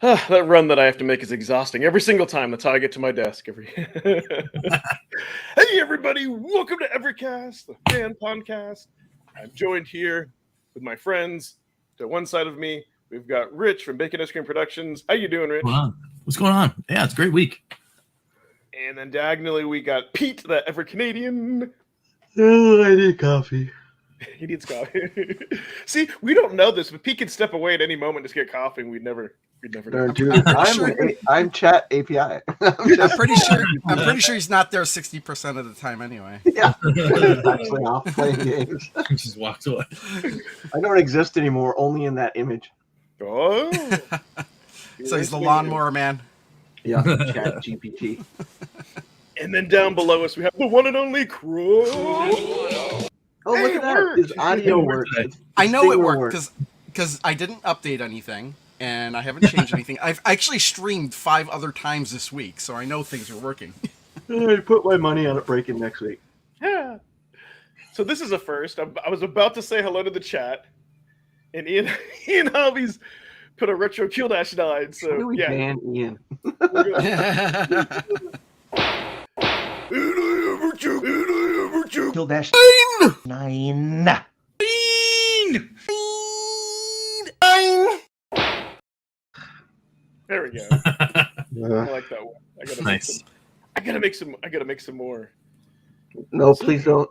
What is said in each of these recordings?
That run that I have to make is exhausting every single time. That's how I get to my desk. Hey, everybody! Welcome to Evercast, the fan podcast. I'm joined here with my friends. To one side of me, we've got Rich from Bacon Ice Cream Productions. How you doing, Rich? What's going on? Yeah, it's a great week. And then diagonally, we got Pete, the Ever Canadian. Oh, I need coffee. He needs coffee. See, we don't know this, but Pete can step away at any moment to get coffee, and we'd never know. I'm chat API. I'm pretty sure he's not there 60% of the time anyway. Yeah, actually off playing games. He just walked away. I don't exist anymore, only in that image. Oh, So he's the lawnmower man. Yeah, chat GPT. And then down below us, we have the one and only Crow. Oh, look at that! His audio works. I know it worked because I didn't update anything and I haven't changed anything. I've actually streamed 5 other times this week, so I know things are working. I put my money on it breaking next week. Yeah. So this is a first. I was about to say hello to the chat, and Ian Hobbies put a retro Kill Dash 9. So Really yeah. ban Ian. Kill Dash 9. There we go. I like that one. I gotta make some more. No, please don't.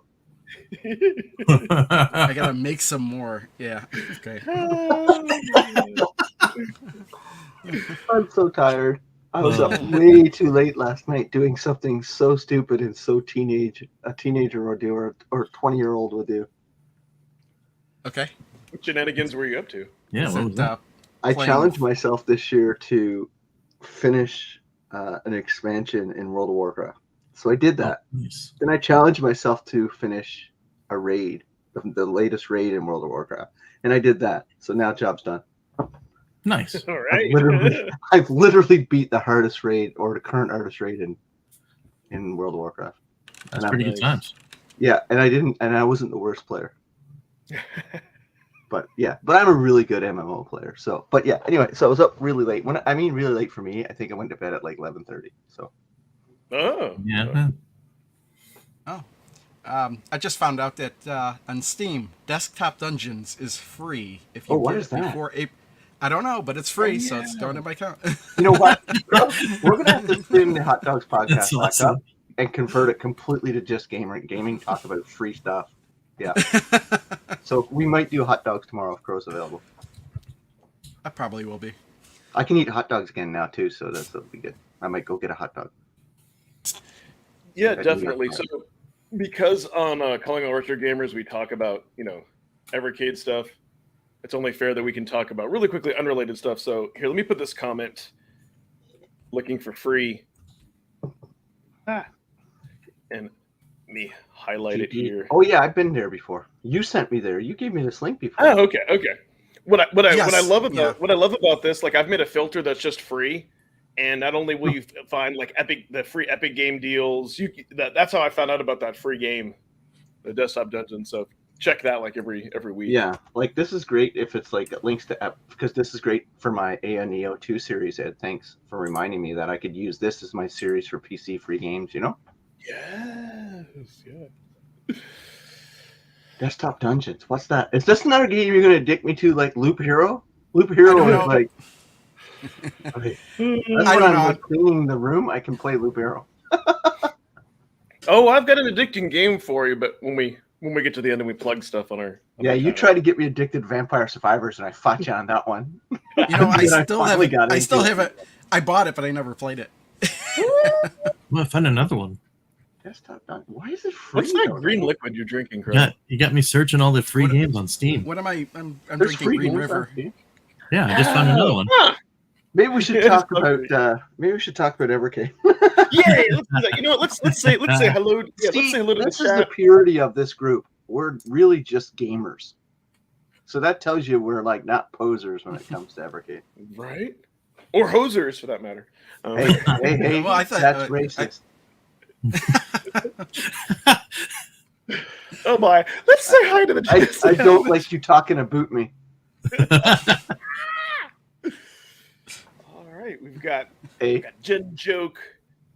I gotta make some more. Yeah. Okay. I'm so tired. I was up way too late last night doing something so stupid and so a teenager would do, or 20-year-old would do. Okay. What shenanigans were you up to? Yeah, what was that? I challenged myself this year to finish an expansion in World of Warcraft. So I did that. Oh, nice. Then I challenged myself to finish a raid, the latest raid in World of Warcraft. And I did that. So now job's done. Nice. All right. I've literally beat the hardest raid, or the current hardest raid in World of Warcraft. That's pretty good times. Yeah, and I wasn't the worst player. But I'm a really good MMO player. So, but yeah, anyway, so I was up really late. Really late for me, I think I went to bed at like 11:30. So. Oh. Yeah. I just found out that on Steam, Desktop Dungeons is free if you what get is it that? before April. I don't know, but it's free, so it's going in my account. You know what? We're gonna have to spin the Hot Dogs podcast That's back awesome. up and convert it completely to just gaming. Talk about free stuff. Yeah. So we might do hot dogs tomorrow if Crow's available. I probably will be. I can eat hot dogs again now too, so that'll be good. I might go get a hot dog. Yeah, I do definitely. like So, because on Calling All Retro Gamers, we talk about, Evercade stuff, it's only fair that we can talk about really quickly unrelated stuff. So, here, let me put this comment. Looking for free. And me highlight it here. Oh yeah, I've been there before. You sent me there. You gave me this link before. Oh, okay. What I love about this, like I've made a filter that's just free. And not only will you find like the free Epic game deals, that's how I found out about that free game, the Desktop Dungeon. So check that like every week. Yeah, like this is great if it's like links to because this is great for my Neo 2 series. Ed, thanks for reminding me that I could use this as my series for PC free games. Yes. Yeah. Desktop Dungeons. What's that? Is this another game you're gonna addict me to, like Loop Hero? Loop Hero is like. Okay. That's when I'm cleaning the room. I can play Loop Hero. Oh, I've got an addicting game for you, but when we get to the end and we plug stuff on our you tried to get me addicted to Vampire Survivors, and I fought you on that one. I still have it. I bought it, but I never played it. Well, I found another one. Desktop Dungeons. Why is it free? What's that green liquid you're drinking, Chris? Yeah, you got me searching all the free games on Steam. What am I? I'm There's drinking free Green games River. on Steam. Yeah, I just found another one. Maybe we should talk about. Maybe we should talk about Evercade. Yeah, let's do that. You know what? Let's say hello. Yeah, Steve, let's say hello to this the is chat. the purity of this group. We're really just gamers. So that tells you we're like not posers when it comes to Evercade. Right? Or hosers, for that matter. Hey, Well, I thought- that's racist. Oh my! Let's say hi to the chat. I don't like you talking about me. All right. We've got Hey, Jen Joke.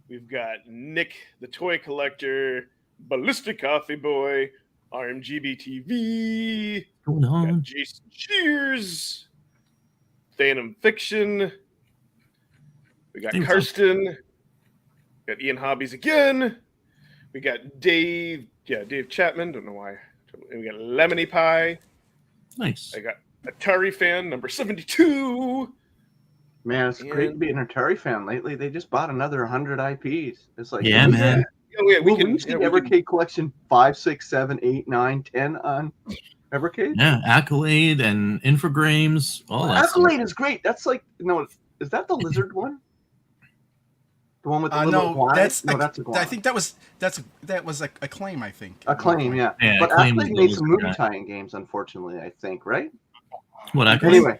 We've got Nick, the toy collector, Ballistic Coffee Boy, RMGBTV. Going We've got on. Jason Shears, Phantom Fiction. We got Hey, what's up? Karsten. We got Ian Hobbies again. We got Dave. Yeah, Dave Chapman. Don't know why. We got Lemony Pie. Nice. I got Atari fan number 72. man, it's great to be an Atari fan lately. They just bought another 100 IPs. It's like, Yeah, man. Oh yeah, we see Evercade collection 5, 6, 7, 8, 9, 10 on Evercade. Yeah, Accolade and Infogrames, all that Accolade stuff. is great. That's like, no, is that the lizard one? The one with the little iguana? that's iguana. I think that was Acclaim. I think Acclaim, yeah. Yeah, But Acclaim Accolade is made the some lizard movie guy. tie-in games, unfortunately. I think, right? What, Accolade? Anyway,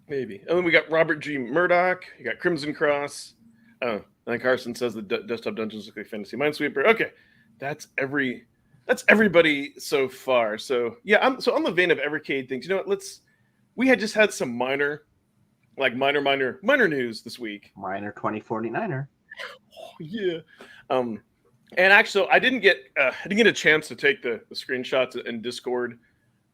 maybe. And then we got Robert G. Murdoch. You got Crimson Cross. Oh, and Carson says the desktop dungeons look like Fantasy Minesweeper. Okay, that's everybody so far. So yeah, so on the vein of Evercade things, you know what? We had just had some minor news this week. minor 2049er. Oh, yeah. And actually, I didn't get a chance to take the screenshots in Discord,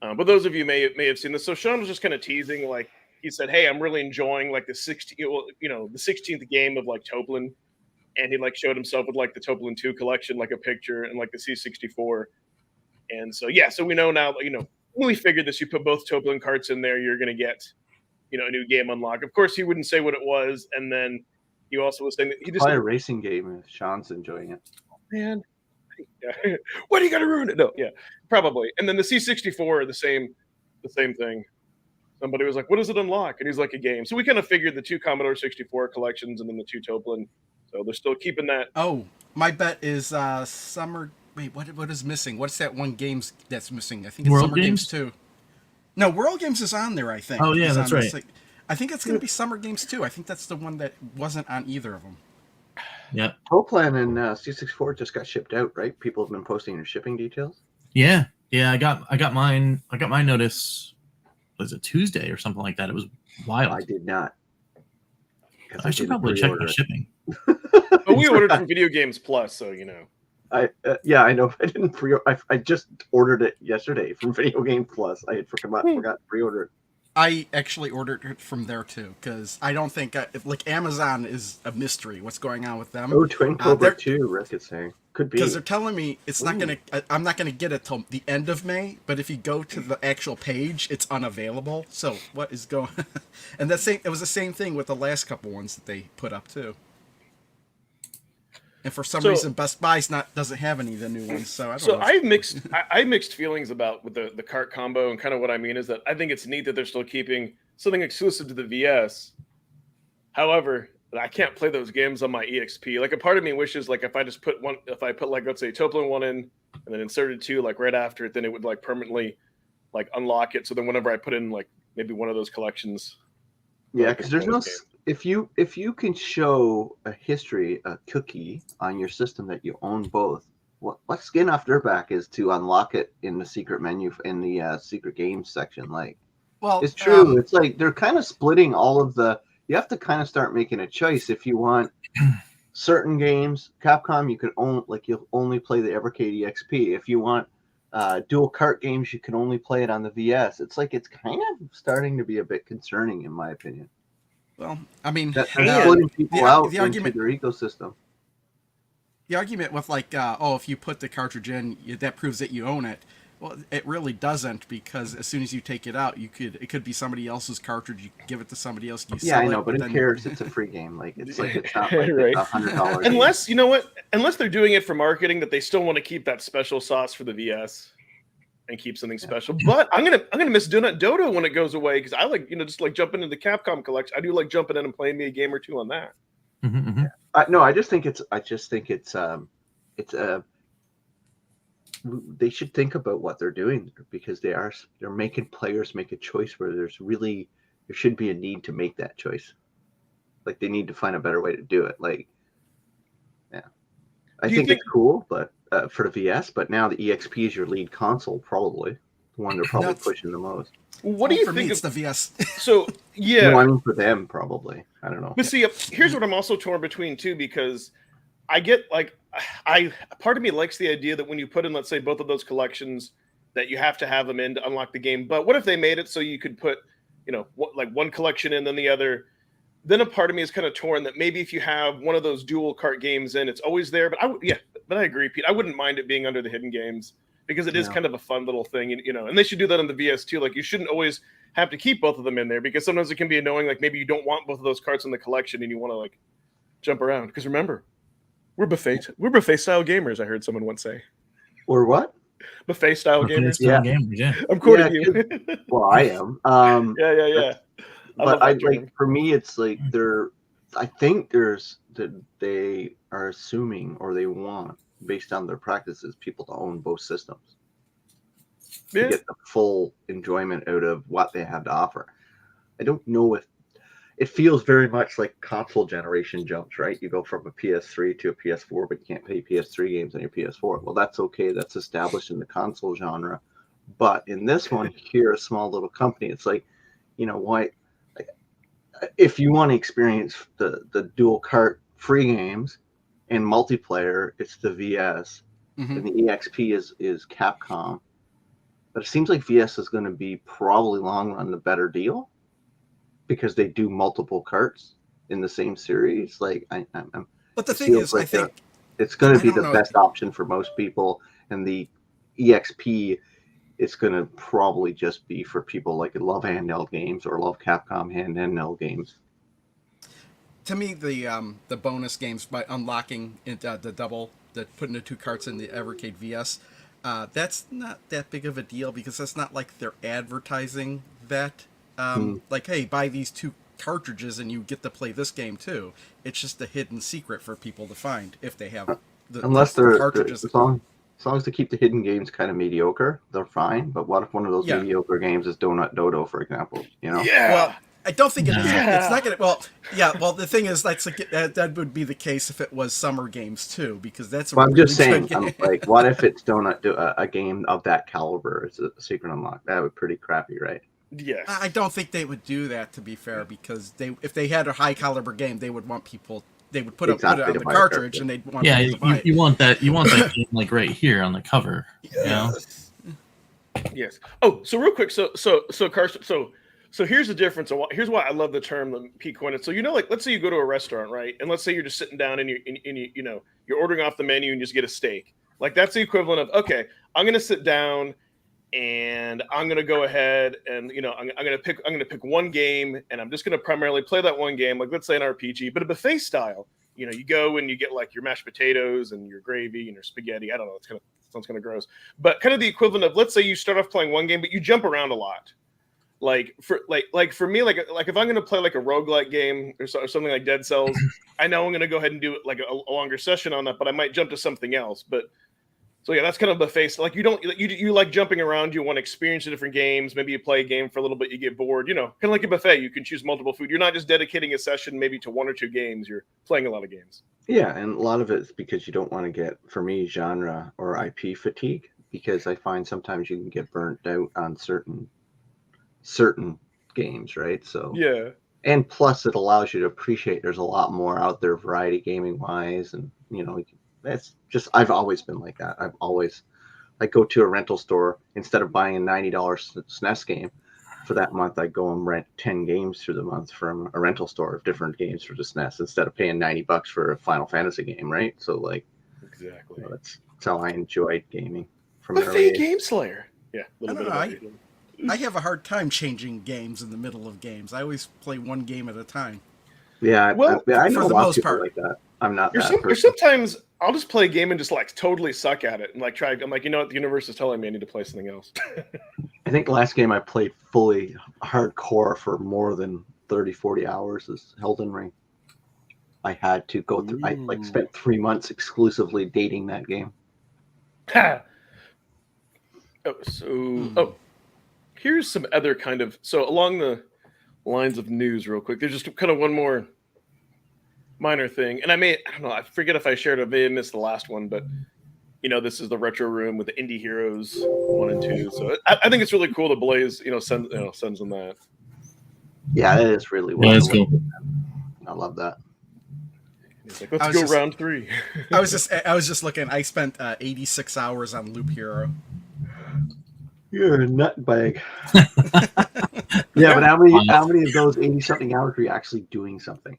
but those of you may have seen this. So Sean was just kind of teasing, like he said, "Hey, I'm really enjoying like the 16th game of like Toplin," and he like showed himself with like the Toplin 2 collection, like a picture, and like the C64. And so yeah, so we know now, when we figured this, you put both Toplin carts in there, you're gonna get a new game unlock. Of course, he wouldn't say what it was, and then he also was saying that he just Probably a racing game if Sean's enjoying it. Man, why do you got to ruin it? No, yeah, probably. And then the C64, the same thing. Somebody was like, "What does it unlock?" And he's like, "A game." So we kind of figured the 2 Commodore 64 collections and then the 2 Toplin. So they're still keeping that. Oh, my bet is Summer. Wait, what is missing? What's that one games that's missing? I think it's World Summer Games 2. No, World Games is on there, I think. Oh, yeah, that's right. I think it's going to be Summer Games 2. I think that's the one that wasn't on either of them. Yeah. Toplan and C64 just got shipped out, right? People have been posting their shipping details. Yeah. I got mine. I got my notice. Was it Tuesday or something like that? It was wild. I did not. I should probably check my shipping. But we ordered from Video Games Plus, so I know. I didn't I just ordered it yesterday from Video Game Plus. I had forgot to pre-order it. I actually ordered it from there too, because I don't think Amazon is a mystery. What's going on with them? Oh, Twin Cobra 2, Rick is saying. Could be. Because they're telling me it's not gonna. I'm not gonna get it till the end of May. But if you go to the actual page, it's unavailable. So what is going? And it was the same thing with the last couple ones that they put up too. And for some reason, Best Buy's doesn't have any of the new ones. So I don't know. I have mixed feelings about with the cart combo, and kind of what I mean is that I think it's neat that they're still keeping something exclusive to the VS. However, I can't play those games on my EXP. Like a part of me wishes, like if I put like, let's say Toplin 1 in and then inserted 2 like right after it, then it would like permanently like unlock it. So then whenever I put in like maybe one of those collections. Yeah, because there's no. If you can show a cookie on your system that you own both, what skin off their back is to unlock it in the secret menu in the secret games section. Like, well, it's true. It's like they're kind of splitting all of the. You have to kind of start making a choice if you want certain games. Capcom, you'll only play the Evercade EXP. If you want dual cart games, you can only play it on the VS. It's like it's kind of starting to be a bit concerning, in my opinion. Well, I mean, splitting people out the argument, into their ecosystem. The argument with if you put the cartridge in, that proves that you own it. Well, it really doesn't, because as soon as you take it out, it could be somebody else's cartridge. You give it to somebody else. I know, but who cares? It's a free game. It's not like right. $100. Unless you know what? Unless they're doing it for marketing, that they still want to keep that special sauce for the VS. And keep something special, but I'm gonna miss Dodo when it goes away, because I like just like jumping into the Capcom collection. I do like jumping in and playing me a game or two on that. Mm-hmm. No, I just think it's they should think about what they're doing, because they're making players make a choice where there should be a need to make that choice. Like they need to find a better way to do it. I think it's cool, but for the VS, but now the EXP is your lead console, probably the one they're probably pushing the most. What do you for think me, it's of the VS? So yeah, One for them probably. I don't know. but see, here's what I'm also torn between too, because I get like I part of me likes the idea that when you put in, let's say, both of those collections, that you have to have them in to unlock the game. But what if they made it so you could put, like one collection in, then the other? Then a part of me is kind of torn that maybe if you have one of those dual cart games in, it's always there. But I agree, Pete. I wouldn't mind it being under the hidden games because it is kind of a fun little thing, and they should do that on the VS too. Like you shouldn't always have to keep both of them in there because sometimes it can be annoying. Like maybe you don't want both of those carts in the collection and you want to like jump around. Because remember, we're buffet style gamers. I heard someone once say. Or what? Buffet style gamers. Gamers, yeah. I'm quoting you. Well, I am. Yeah. But I like for me, it's like I think that they are assuming or they want, based on their practices, people to own both systems to get the full enjoyment out of what they have to offer. I don't know if it feels very much like console generation jumps, right? You go from a PS3 to a PS4, but you can't play PS3 games on your PS4. Well, that's okay. That's established in the console genre. But in this one, here, a small little company, it's like, why? If you want to experience the dual cart free games and multiplayer, it's the VS, and the EXP is Capcom. But it seems like VS is going to be probably long run the better deal because they do multiple carts in the same series. Like But the thing is, I think it's going to be the best option for most people, and the EXP. It's going to probably just be for people like love handheld games or love Capcom handheld games. To me, the bonus games by unlocking putting the two carts in the Evercade VS, that's not that big of a deal because that's not like they're advertising that. Like, hey, buy these two cartridges and you get to play this game too. It's just a hidden secret for people to find if they have the cartridges. As long as they keep the hidden games kind of mediocre, they're fine. But what if one of those mediocre games is Donut Dodo, for example? Yeah. Well, I don't think it is. It's not going to. Well, yeah. Well, the thing is, that would be the case if it was summer games too, because that's. I'm just saying. Like, what if it's a game of that caliber? It's a secret unlock. That would be pretty crappy, right? Yes. I don't think they would do that. To be fair, because if they had a high caliber game, they would want people. They would put it on the cartridge, and they'd want. Yeah, people to buy it. You want that. You want that game like right here on the cover. Yes. Yes. Oh, so real quick. So Carson. So here's the difference. Here's why I love the term the Pete coined. So like let's say you go to a restaurant, right? And let's say you're just sitting down and you're ordering off the menu and just get a steak. Like that's the equivalent of, okay, I'm gonna sit down and I'm gonna go ahead and I'm gonna pick one game and I'm just gonna primarily play that one game. Like let's say an RPG, but a buffet style. You go and you get like your mashed potatoes and your gravy and your spaghetti. I don't know. Sounds kind of gross, but kind of the equivalent of, let's say you start off playing one game, but you jump around a lot. Like for me, like if I'm going to play like a roguelike game or something like Dead Cells, I know I'm going to go ahead and do it like a longer session on that, but I might jump to something else. But so yeah, that's kind of buffet. Like you like jumping around. You want to experience the different games. Maybe you play a game for a little bit, you get bored. Kind of like a buffet. You can choose multiple food. You're not just dedicating a session maybe to one or two games. You're playing a lot of games. Yeah, and a lot of it is because you don't want to get, for me, genre or IP fatigue, because I find sometimes you can get burnt out on certain games, right? So yeah, and plus it allows you to appreciate there's a lot more out there variety gaming wise, and that's just, I've always been like that. I go to a rental store, instead of buying a $90 SNES game for that month, I go and rent 10 games through the month from a rental store of different games for the SNES instead of paying $90 for a Final Fantasy game, right? So like, exactly, that's how I enjoyed gaming from buffet game slayer. Yeah, I have a hard time changing games in the middle of games. I always play one game at a time. Yeah, well, I know a lot of people like that. I'm not that person. Sometimes I'll just play a game and just like totally suck at it and like try. I'm like, what, the universe is telling me I need to play something else. I think the last game I played fully hardcore for more than 30, 40 hours is Elden Ring. I had to go through. I spent 3 months exclusively dating that game. Here's some other kind of, along the lines of news real quick. There's just kind of one more minor thing. And I don't know, I forget if I shared it, I may have missed the last one, but this is the retro room with the indie heroes 1 and 2. So I think it's really cool that Blaze, sends them that. Yeah, that is really well. Yeah, that's cool. I love that. He's like, let's go round 3. I was just looking. I spent 86 hours on Loop Hero. You're a nutbag. Yeah, but how many of those 80-something hours were you actually doing something?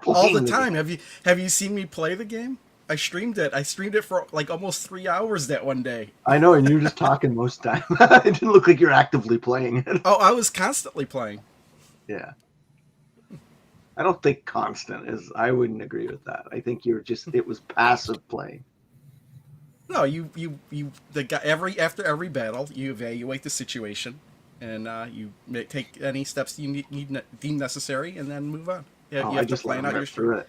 All the time. Have you seen me play the game? I streamed it. I streamed it for like almost 3 hours that one day. I know, and you were just talking most of the time. It didn't look like you're actively playing it. Oh, I was constantly playing. Yeah. I don't think constant is. I wouldn't agree with that. I think it was passive play. No, after every battle, you evaluate the situation, and you take any steps you deem necessary, and then move on. Yeah, you have to plan out your stream.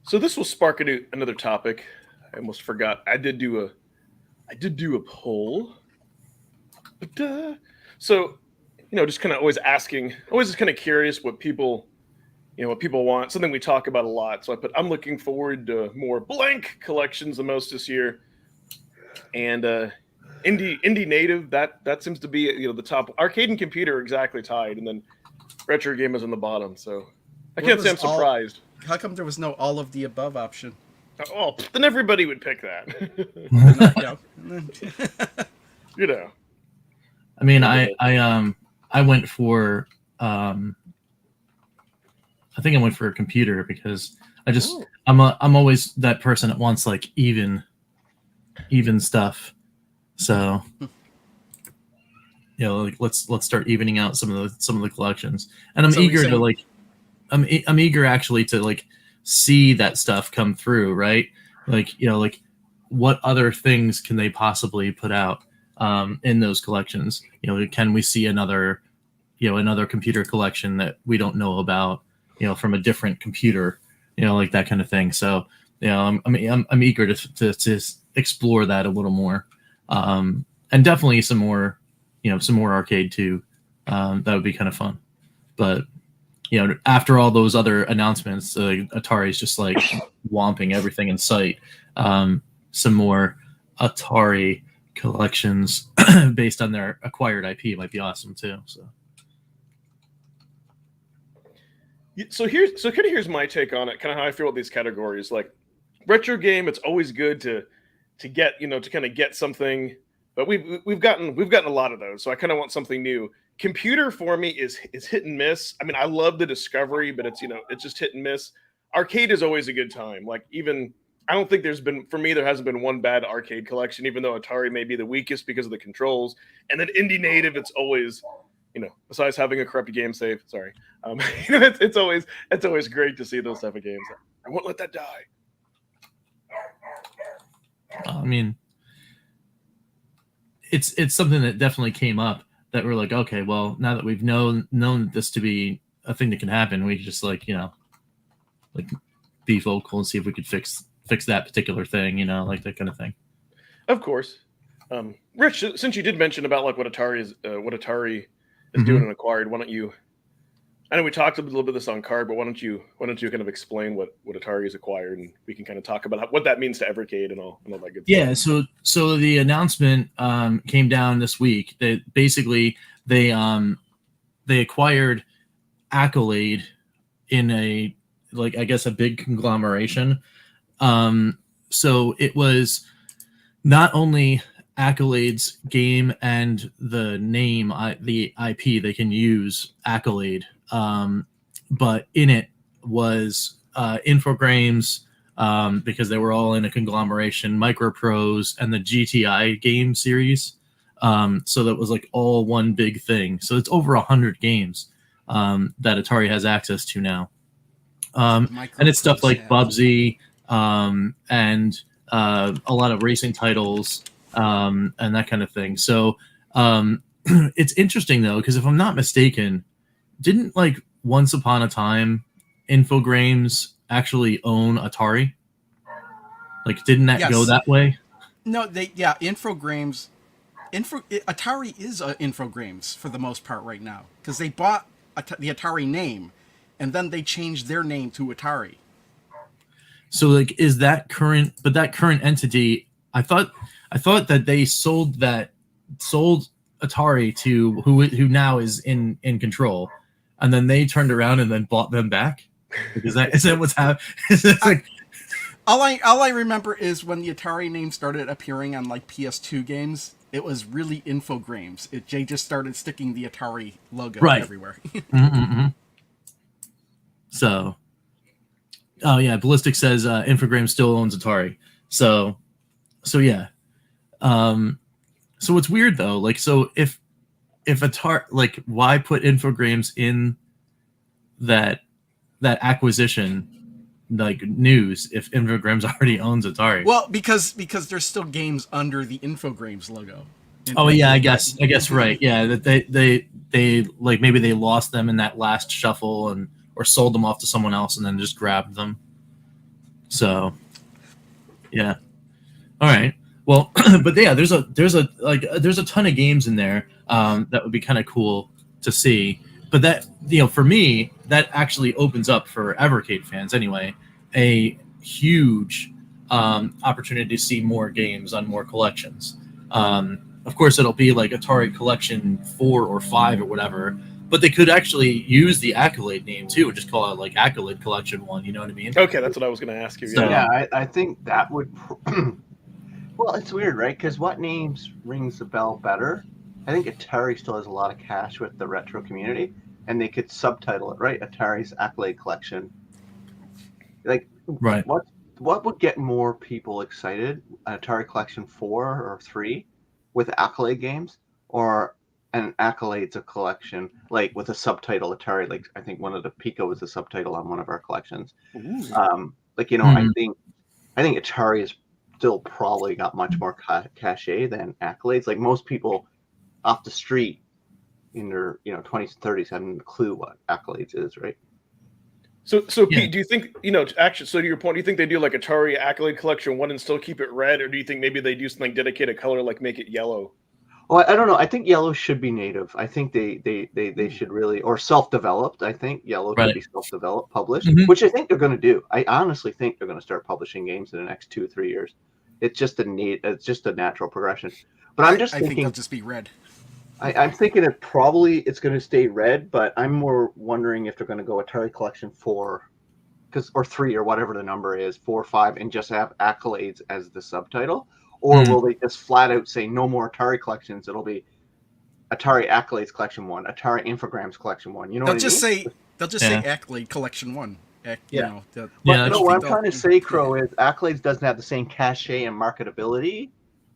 So this will spark another topic. I almost forgot. I did do a poll. But, so, just kind of always just kind of curious what people want. Something we talk about a lot. So I'm looking forward to more blank collections the most this year. And indie native, that seems to be the top. Arcade and computer are exactly tied, and then retro game is on the bottom. So I can't say I'm surprised. How come there was no all of the above option? Oh, then everybody would pick that. I mean, I went for I think I went for a computer because I'm always that person that wants like even stuff. So like let's start evening out some of the collections. And I'm eager to like I'm eager actually to like see that stuff come through, right? Like like what other things can they possibly put out in those collections? Can we see another computer collection that we don't know about, from a different computer, like that kind of thing. So, I'm eager to explore that a little more, and definitely some more arcade too. That would be kind of fun. But after all those other announcements, Atari's just like womping everything in sight. Some more Atari collections based on their acquired IP might be awesome too. So here's my take on it. Kind of how I feel with these categories. Like retro game, it's always good to get to kind of get something, but we've gotten a lot of those. So I kind of want something new. Computer for me is hit and miss. I mean, I love the discovery, but it's just hit and miss. Arcade is always a good time. Like I don't think there hasn't been one bad arcade collection, even though Atari may be the weakest because of the controls. And then indie native, it's always, besides having a crappy game save, sorry, it's always great to see those type of games. I won't let that die. I mean, it's something that definitely came up that we're like, okay, well, now that we've known this to be a thing that can happen, we just like be vocal and see if we could fix that particular thing, like that kind of thing. Of course. Rich, since you did mention about like what Atari is mm-hmm. doing and acquired, why don't you? I know we talked a little bit of this on card, but why don't you kind of explain what Atari has acquired, and we can kind of talk about what that means to Evercade and all that good stuff. Yeah. So the announcement came down this week that basically they acquired Accolade in a a big conglomeration. So it was not only Accolade's game and the name, the IP they can use, Accolade, but in it was Infogrames, because they were all in a conglomeration, Microprose, and the GTI game series. So that was like all one big thing. So it's over 100 games that Atari has access to now. And it's stuff like Bubsy, and a lot of racing titles, and that kind of thing. So it's interesting though, because if I'm not mistaken, didn't like once upon a time Infogrames actually own Atari? Like, didn't that go that way? No, Infogrames. Atari is Infogrames for the most part right now, because they bought the Atari name, and then they changed their name to Atari. So like, is that current? But that current entity, I thought that they sold Atari to who now is in control, and then they turned around and then bought them back. Is that what's happening? Like, all I remember is when the Atari name started appearing on like PS2 games, it was really Infogrames. They just started sticking the Atari logo everywhere. Mm-hmm. So, oh yeah, Ballistic says Infogrames still owns Atari. So yeah. So it's weird though. Like, so if Atari, like, why put Infogrames in that acquisition like news if Infogrames already owns Atari? Well, because there's still games under the Infogrames logo. Oh yeah, I guess right. Yeah, that they like, maybe they lost them in that last shuffle or sold them off to someone else and then just grabbed them. So yeah. All right. Well, but yeah, there's a ton of games in there that would be kind of cool to see. But that, for me, that actually opens up for Evercade fans anyway a huge opportunity to see more games on more collections. Of course, it'll be like Atari Collection 4 or 5 or whatever, but they could actually use the Accolade name too, and just call it like Accolade Collection 1. You know what I mean? Okay, that's what I was going to ask you. So, yeah, I think that would. Well, it's weird, right? Because what names rings the bell better? I think Atari still has a lot of cash with the retro community, and they could subtitle it, right? Atari's Accolade Collection. Like, right. What would get more people excited? Atari Collection 4 or 3 with Accolade games, or an Accolades of collection, like with a subtitle Atari? Like, I think one of the Pico was a subtitle on one of our collections. I think Atari is still probably got much more cachet than Accolades. Like, most people off the street in their 20s and 30s haven't a clue what Accolades is, right? So Pete, do you think, actually, so to your point, do you think they do like Atari Accolade Collection 1 and still keep it red, or do you think maybe they do something dedicated color, like make it yellow? Well, I don't know. I think yellow should be native. I think they should really, or self-developed. I think yellow should be self-developed, published, which I think they're going to do. I honestly think they're going to start publishing games in the next 2 or 3 years. It's just a natural progression. But I think they'll just be red. I'm thinking it's going to stay red, but I'm more wondering if they're going to go Atari Collection 4, or 3, or whatever the number is, 4 or 5, and just have Accolades as the subtitle, or will they just flat out say no more Atari collections? It'll be Atari Accolades Collection 1, Atari Infogrames Collection 1. You know, they'll just say Accolade Collection 1. What I'm trying to say, Crow, is Accolades doesn't have the same cachet and marketability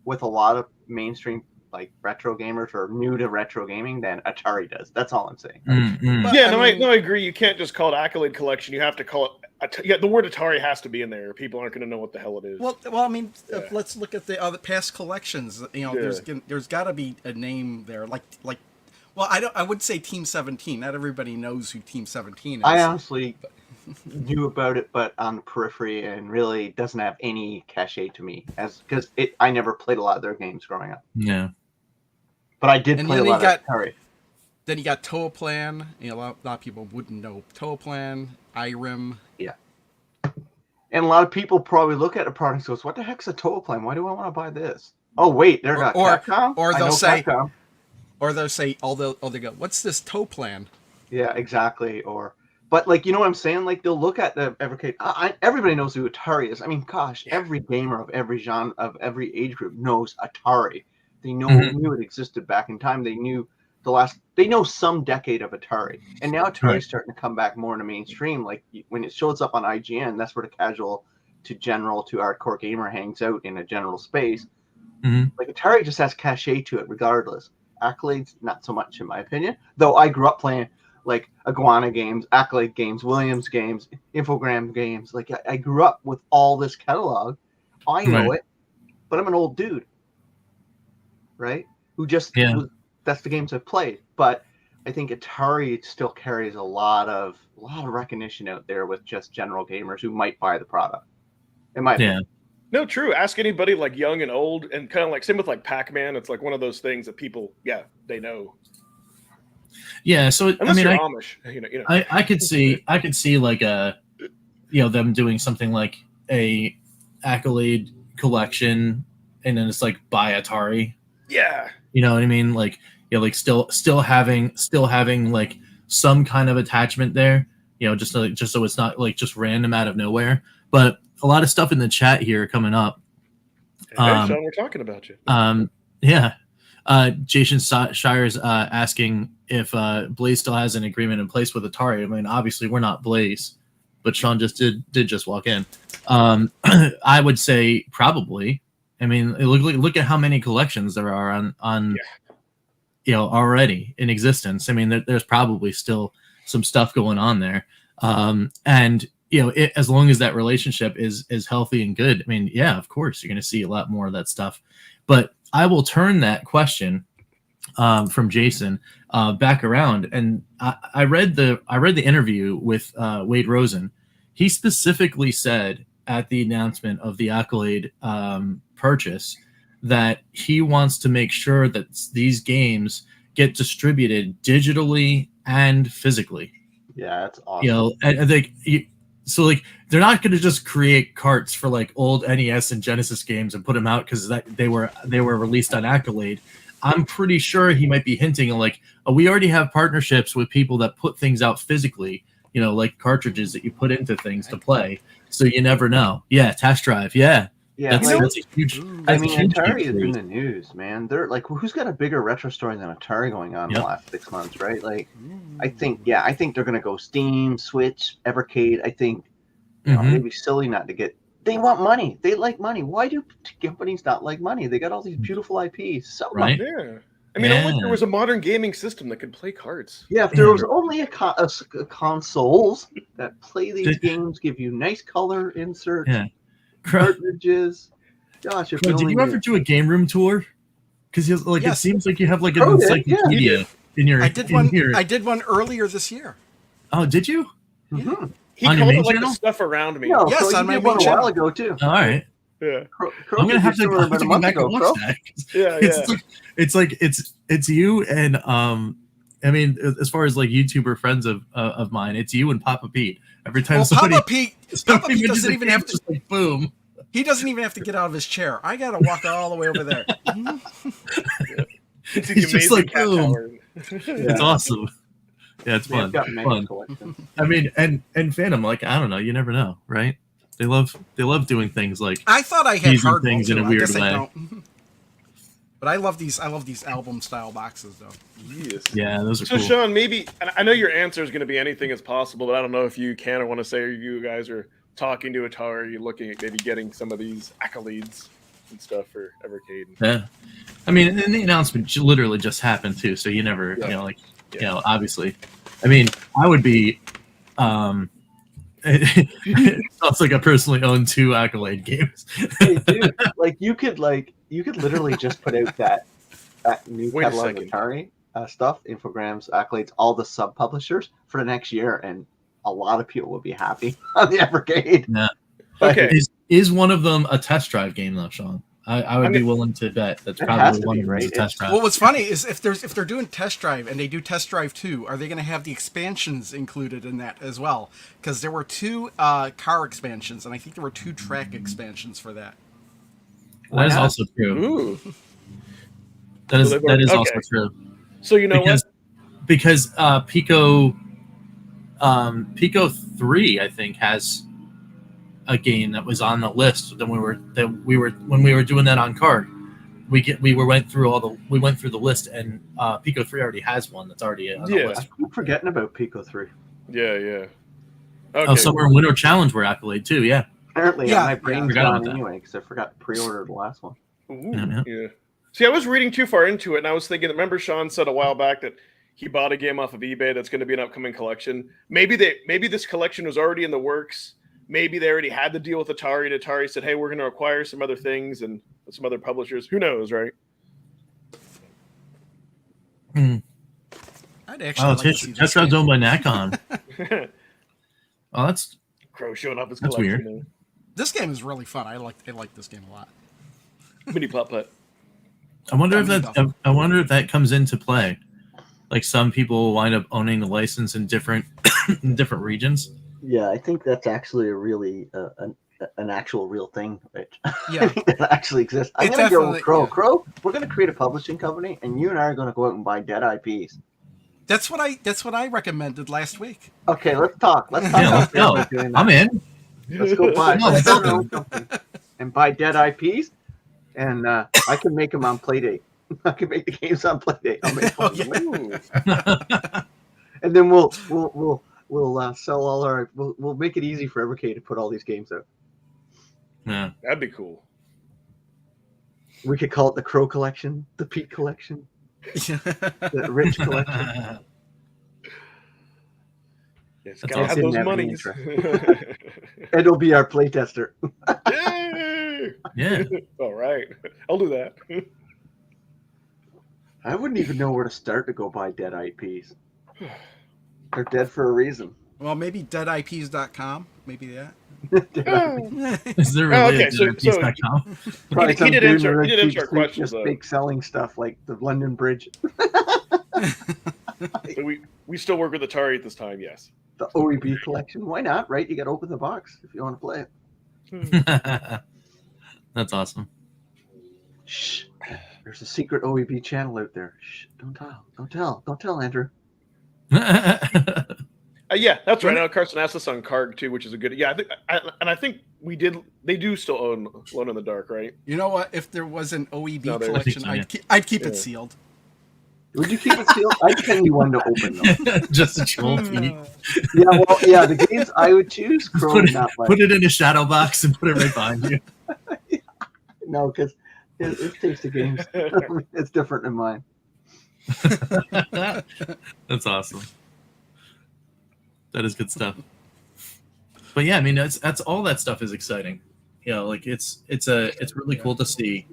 with a lot of mainstream, like, retro gamers or new to retro gaming than Atari does. That's all I'm saying. Right? I agree. You can't just call it Accolade Collection. You have to call it. The word Atari has to be in there. People aren't going to know what the hell it is. Well, I mean, let's look at the other past collections. There's got to be a name there, like. Well, I would say Team 17. Not everybody knows who Team 17 is. I honestly knew about it, but on the periphery, and really doesn't have any cachet to me, because I never played a lot of their games growing up. Yeah. But I did play a lot of Atari. Then you got Toaplan. A lot of people wouldn't know Toaplan, IRIM. Yeah. And a lot of people probably look at a product and goes, "What the heck's a Toaplan? Why do I want to buy this?" Oh wait, they're not Capcom. Or they'll say, Capcom. Or they'll say, they go, "What's this Toaplan?" Yeah, exactly. But, like, you know what I'm saying? Like, they'll look at the Evercade. Everybody knows who Atari is. I mean, gosh, every gamer of every genre, of every age group knows Atari. They knew it existed back in time. They knew some decade of Atari. And now Atari's starting to come back more in the mainstream. Like, when it shows up on IGN, that's where the casual to general to hardcore gamer hangs out in a general space. Like, Atari just has cachet to it regardless. Accolades, not so much, in my opinion. Though I grew up playing, like, Iguana games, Accolade games, Williams games, Infogram games. Like, I grew up with all this catalog. I know it, but I'm an old dude, right? Who just that's the games I've played. But I think Atari still carries a lot of recognition out there with just general gamers who might buy the product. In my opinion. No, true. Ask anybody, like, young and old, and kind of like same with like Pac-Man. It's like one of those things that people, they know. Yeah, so unless you're Amish, I could see like them doing something like a Accolade collection, and then it's like by Atari. Yeah. You know what I mean? Like, you know, like still having like some kind of attachment there. You know, just so it's not like just random out of nowhere. But a lot of stuff in the chat here coming up. Hey, Sean, we're talking about you. Yeah. Jason Shire's asking if Blaze still has an agreement in place with Atari. I mean, obviously we're not Blaze, but Sean just did just walk in. I would say probably. I mean, look at how many collections there are on you know, already in existence. I mean, there's probably still some stuff going on there, and you know, as long as that relationship is healthy and good, I mean, yeah, of course you're going to see a lot more of that stuff. But I will turn that question from Jason back around, and I read the interview with Wade Rosen. He specifically said at the announcement of the Accolade purchase that he wants to make sure that these games get distributed digitally and physically. Yeah, that's awesome. You know, I think so. Like, they're not going to just create carts for like old NES and Genesis games and put them out because they were released on Accolade. I'm pretty sure he might be hinting like, oh, we already have partnerships with people that put things out physically. You know, like cartridges that you put into things to play. So you never know. Yeah, test drive. Yeah. Yeah, that's a huge. I mean, Atari is in the news, man. They're like, who's got a bigger retro story than Atari going on in the last 6 months, right? Like, I think they're gonna go Steam, Switch, Evercade. I think you know, they'd be silly not to get. They want money. They like money. Why do companies not like money? They got all these beautiful IPs. So right? Yeah. I mean, only there was a modern gaming system that could play cards. Yeah, if there was only a consoles that play these games, give you nice color inserts, cartridges. Gosh, if did you ever do a game room tour? Because like it seems like you have like an encyclopedia in your. I did one earlier this year. Oh, did you? Mm-hmm. He called it like the stuff around me. No, yes, so on my one a while ago too. All right. Yeah, I'm gonna have to go back and watch that. Yeah, it's you and I mean, as far as like YouTuber friends of mine, it's you and Papa Pete. Every time Papa Pete doesn't even have to just like boom. He doesn't even have to get out of his chair. I gotta walk all the way over there. It's just like boom. It's awesome. Yeah, it's fun. I mean, and Phantom, like, I don't know, you never know, right? They love doing things like I thought I had hard things in a weird way. But I love these album style boxes though. Yes. Yeah, those are so cool. Sean, maybe I know your answer is going to be anything is possible, but I don't know if you can or want to say you guys are talking to Atari, you're looking at maybe getting some of these accolades and stuff for Evercade. Yeah, I mean, and the announcement literally just happened too, so you never, you know, like, you know, obviously. I mean, I would be. It sounds like I personally own 2 Accolade games. Hey, dude, like you could literally just put out that new catalog of Atari stuff, infograms, accolades, all the sub publishers for the next year, and a lot of people will be happy on the Evercade. Yeah. Okay. Is one of them a test drive game though, Sean? I would be willing to bet that's probably one of them is a test drive. Well, what's funny is if they're doing test drive and they do test drive 2, are they going to have the expansions included in that as well? Because there were 2 car expansions, and I think there were 2 track expansions for that. That is also true. Ooh. That is also true. So you know because Pico 3, I think, has a game that was on the list when we were doing that on card. We went through the list, and Pico 3 already has one that's already on the list. I keep forgetting about Pico 3. Yeah. Okay. Oh, somewhere in Winter Challenge were Accolade too. Yeah. Apparently, my brain's gone anyway because I forgot to pre-order the last one. Ooh, yeah. See, I was reading too far into it, and I was thinking. Remember, Sean said a while back that he bought a game off of eBay that's going to be an upcoming collection. Maybe this collection was already in the works. Maybe they already had the deal with Atari, and Atari said, "Hey, we're going to acquire some other things and some other publishers." Who knows, right? I'd actually test drive's owned by Nakon. Oh, that's Crow showing off his that's collection. Weird. This game is really fun. I like this game a lot. Mini putt putt. I wonder if that comes into play. Like some people will wind up owning the license in different regions. Yeah, I think that's actually a really an actual real thing, which Yeah. that actually exists. I'm It gonna go definitely- Crow. yeah. Crow, we're gonna create a publishing company, and you and I are gonna go out and buy dead IPs. That's what I recommended last week. Okay, let's talk. Let's talk. Yeah, let's go. about doing that. I'm in. Let's go buy. No, Let's let's start our go. own company and buy dead IPs, and I can make them on Playdate. I can make the games on Playdate. I'll make one of them. And then we'll sell all our. We'll make it easy for Evercade to put all these games out. Yeah. That'd be cool. We could call it the Crow Collection, the Pete Collection, the Rich Collection. Yes, That's gotta have awesome. those Didn't have any monies. It'll be our playtester. Yay! Yeah. All right, I'll do that. I wouldn't even know where to start to go buy dead IPs. They're dead for a reason. Well, maybe deadips.com. Maybe that. Is there really Okay, a so- deadpiece.com? Probably He some did dude answer- in a he did answer our cheap suit questions, just though. fake selling stuff like the London Bridge, So we still work with Atari at this time. Yes. the OEB collection. Why not? Right? You got to open the box if you want to play it. That's awesome. Shh. There's a secret OEB channel out there. Shh. Don't tell. Don't tell. Don't tell, Andrew. Yeah, that's right. Now Carson asked us on Carg too, which is a good. Yeah, I think we did. They do still own Alone in the Dark, right? You know what? If there was an OEB No, there- collection, I think I'd keep Yeah. it sealed. Would you keep it sealed? I'd send you one to open though. Just a troll feed. Yeah, well, yeah, the games I would choose, Crow, Put it, not like. put it in a shadow box and put it right behind you. No, because it takes the games. It's different than mine. That's awesome. That is good stuff. But yeah, I mean, that's all that stuff is exciting. You know, like it's really cool to see.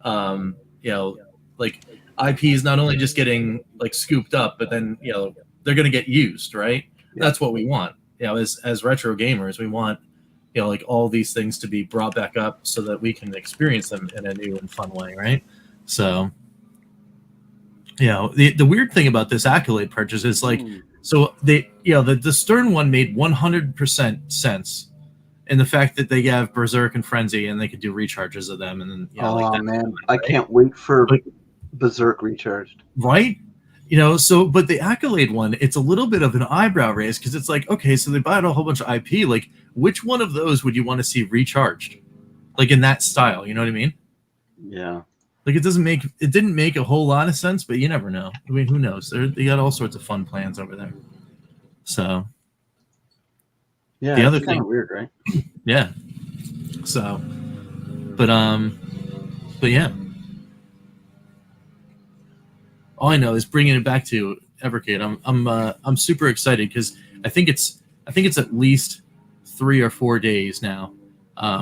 You know, like IPs not only just getting like scooped up, but then you know they're going to get used, right? Yeah. That's what we want. You know, as retro gamers, we want you know like all these things to be brought back up so that we can experience them in a new and fun way, right? So, you know, the weird thing about this Accolade purchase is like. So they, you know, the Stern one made 100% sense in the fact that they have Berserk and Frenzy and they could do recharges of them, and then you know, Oh like that, man, right? I can't wait for Like- Berserk recharged. Right? You know, so but the Accolade one, it's a little bit of an eyebrow raise because it's like, okay, so they bought a whole bunch of IP. Like, which one of those would you want to see recharged, like in that style? You know what I mean? Yeah. Like it didn't make a whole lot of sense, but you never know. I mean, who knows? They got all sorts of fun plans over there. So Yeah. The other it's kind thing- of weird, right? yeah. So, but yeah. All I know is bringing it back to Evercade. I'm super excited because I think it's at least 3 or 4 days now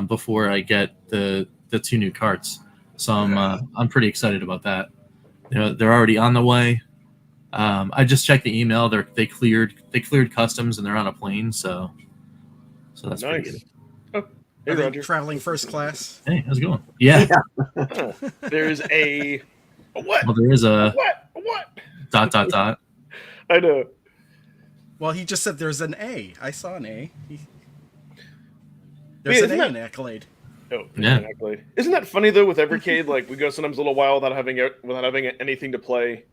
before I get the 2 new carts. So I'm pretty excited about that. You know, they're already on the way. I just checked the email. They cleared customs and they're on a plane. So that's pretty good. Nice. Oh, hey, Are they Roger. traveling first class? Hey, how's it going? Yeah. Huh. There's a what? Well, there is a What? ... I know. Well, he just said there's an A. I saw an A. Yeah, There's an isn't A that- in Accolade. Oh, Yeah. exactly. Isn't that funny though? With Evercade, like we go sometimes a little while without having anything to play,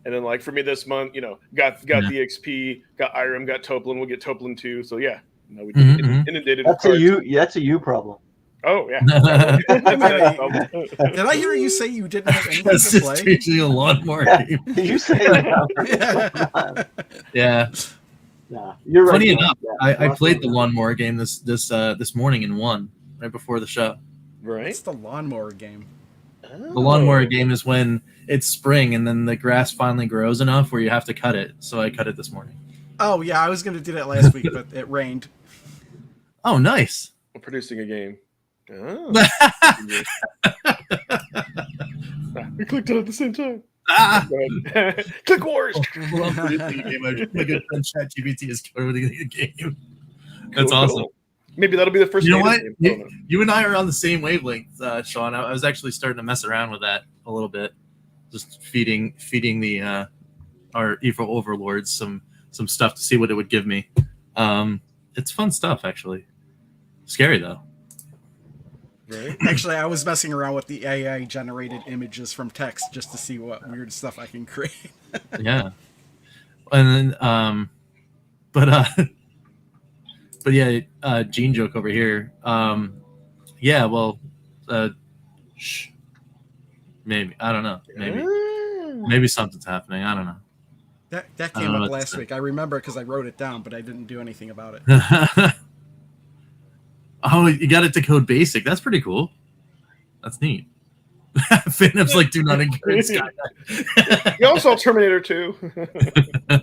and then like for me this month, you know, got Yeah. the XP, got Irem, got Toplin. We'll get Toplin too. So yeah, no, we Mhm, mhm. inundated. That's with a cards. you. That's a you problem. Oh yeah. Did I hear you say you didn't have anything That's to just play? teaching a lawnmower Yeah. game. Did you say that? Yeah. Nah, you're right. Funny man. enough, Yeah, I lots played of- the lawnmower game this morning and won right before the show. Right. It's the lawnmower game. The lawnmower game is when it's spring and then the grass finally grows enough where you have to cut it. So I cut it this morning. Oh yeah, I was going to do that last week, but it rained. Oh, nice. We're producing a game. Oh. We clicked it at the same time. Ah! Go ahead. Click Wars. Well, I'm producing a game. My good friend ChatGPT is coding a game. That's Cool, awesome. cool. Maybe that'll be the first. You know native what? game. I don't know. You and I are on the same wavelength, Sean. I was actually starting to mess around with that a little bit, just feeding the our evil overlords some stuff to see what it would give me. It's fun stuff, actually. Scary though. Right. Actually, I was messing around with the AI generated images from text just to see what weird stuff I can create. Yeah. And then but yeah, Gene joke over here. Yeah, well, maybe, I don't know. Maybe something's happening. I don't know. That came up last week. I remember because I wrote it down, but I didn't do anything about it. Oh, you got it to code basic. That's pretty cool. That's neat. Phantom's like, do not encourage Skynet. You also saw Terminator 2.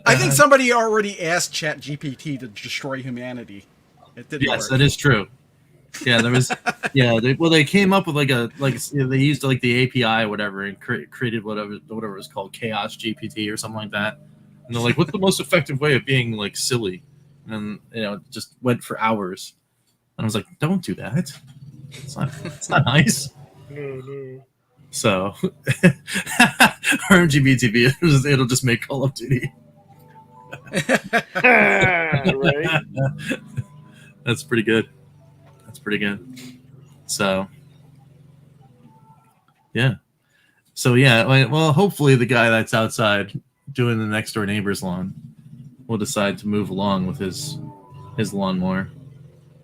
I think somebody already asked ChatGPT to destroy humanity. It didn't work. That is true. Yeah, there was. Yeah, they came up with they used like the API or whatever and created whatever it was called, Chaos GPT or something like that. And they're like, what's the most effective way of being like silly? And it just went for hours. And I was like, don't do that. It's not nice. No. So, RMGBTV, it'll just make Call of Duty. Right. That's pretty good. So, yeah. Well, hopefully the guy that's outside doing the next door neighbor's lawn will decide to move along with his lawnmower,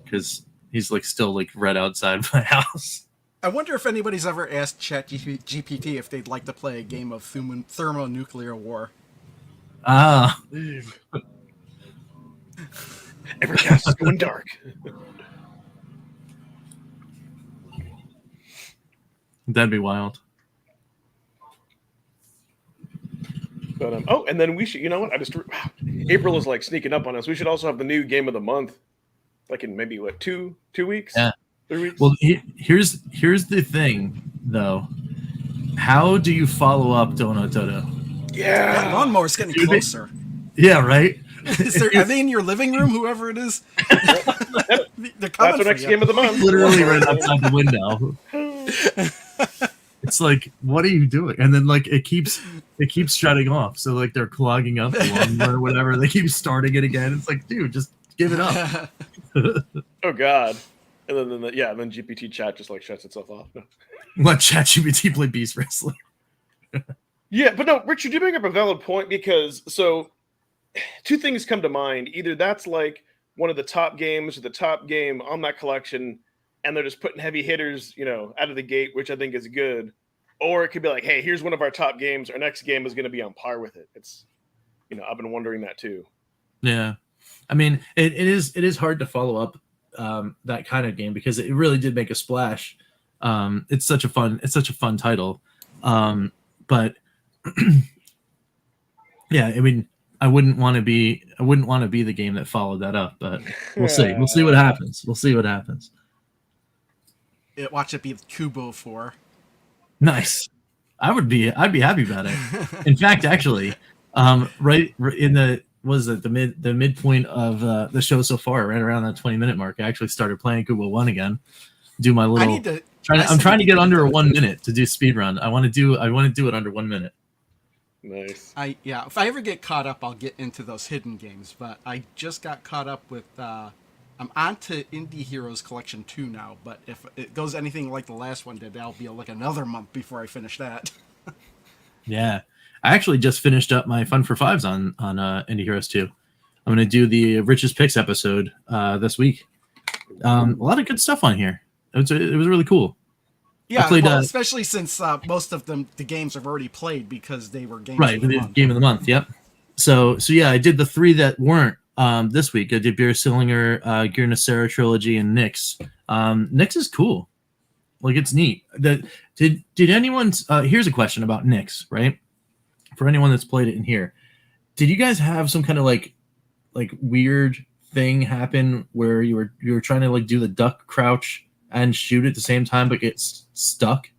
because he's like still like right outside my house. I wonder if anybody's ever asked ChatGPT if they'd like to play a game of thermonuclear war. Ah. Evercast is going dark. That'd be wild. But and then we should. You know what? April is like sneaking up on us. We should also have the new game of the month, like in maybe 2 weeks. Yeah. 3 weeks. Well, here's the thing though. How do you follow up Donut Dodo? Yeah, that lawnmower's getting closer. Yeah, right. Are they in your living room? Whoever it is. That's our next game of the month. Literally right outside the window. It's like, what are you doing? And then like it keeps shutting off. So like they're clogging up the lawnmower or whatever. They keep starting it again. It's like, dude, just give it up. Oh God. And then GPT chat just like shuts itself off. Let ChatGPT play Beast Wrestler. Yeah, but no, Richard, you bring up a valid point, because two things come to mind. Either that's like one of the top games or the top game on that collection, and they're just putting heavy hitters, out of the gate, which I think is good. Or it could be like, hey, here's one of our top games. Our next game is going to be on par with it. It's, I've been wondering that too. Yeah. I mean, it is hard to follow up that kind of game, because it really did make a splash. It's such a fun title. But yeah, I mean, I wouldn't want to be the game that followed that up, but we'll see. We'll see what happens. Watch it be Kubo 4. Nice. I'd be happy about it. In fact, actually, right in the midpoint of the show so far, right around that 20-minute mark, I actually started playing Kubo 1 again. Do my little. I'm trying to get under 1 minute to do speed run. I want to do it under 1 minute. Nice. If I ever get caught up, I'll get into those hidden games. But I just got caught up with. I'm on to Indie Heroes Collection 2 now. But if it goes anything like the last one did, that'll be like another month before I finish that. Yeah, I actually just finished up my Fun for Fives on Indie Heroes 2. I'm going to do the Richest Picks episode this week. A lot of good stuff on here. It was really cool. Yeah, especially since most of the games I've already played because they were games of the month. Game of the month, yep. So yeah, I did the 3 that weren't this week. I did Beer Sillinger, Gear Nacera Trilogy, and Nyx. Nyx is cool. Like, it's neat. Did anyone... here's a question about Nyx, right? For anyone that's played it in here. Did you guys have some kind of like weird thing happen where you were trying to like do the duck crouch and shoot at the same time but get stuck?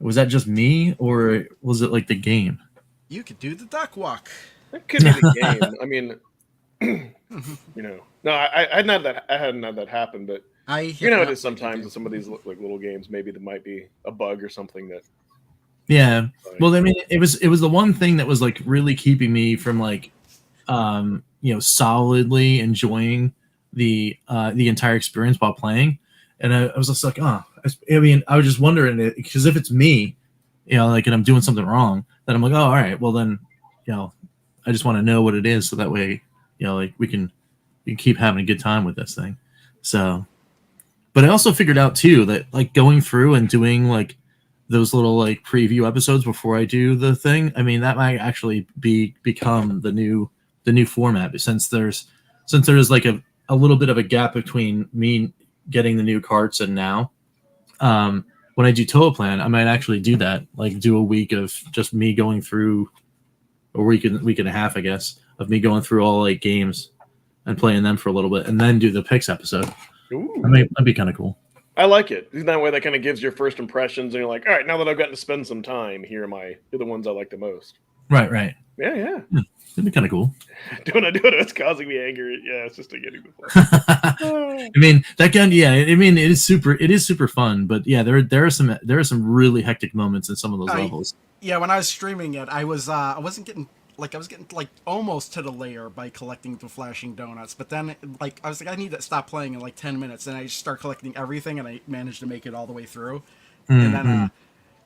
Was that just me, or was it like the game? You could do the duck walk. It could be the game. I mean, no, I hadn't had that happen, but it is sometimes in some of these like little games. Maybe there might be a bug or something that. Yeah. Well, I mean, it was the one thing that was like really keeping me from like, solidly enjoying the entire experience while playing. And I was just like, oh, I mean, I was just wondering it because if it's me, you know, like, and I'm doing something wrong, then I'm like, oh, all right, well then, you know, I just want to know what it is so that way, you know, like we can keep having a good time with this thing. So, but I also figured out too that like going through and doing like those little like preview episodes before I do the thing, I mean, that might actually become the new format since there's like a little bit of a gap between me getting the new carts and now. When I do Toa Plan, I might actually do that, like do a week of just me going through, a week and a half, I guess, of me going through all 8 games and playing them for a little bit, and then do the picks episode. Ooh. That'd be kind of cool. I like it. That way, that kind of gives your first impressions, and you're like, all right, now that I've gotten to spend some time, here are the ones I like the most. Right. Yeah. That'd be kind of cool. Doing it. It's causing me anger. Yeah, it's just getting the fun. I mean, that gun. Yeah, I mean, it is super fun. But yeah, there are some really hectic moments in some of those levels. Yeah, when I was streaming it, I was getting almost to the layer by collecting the flashing donuts. But then like I was like, I need to stop playing in like 10 minutes, and I just start collecting everything, and I managed to make it all the way through. And then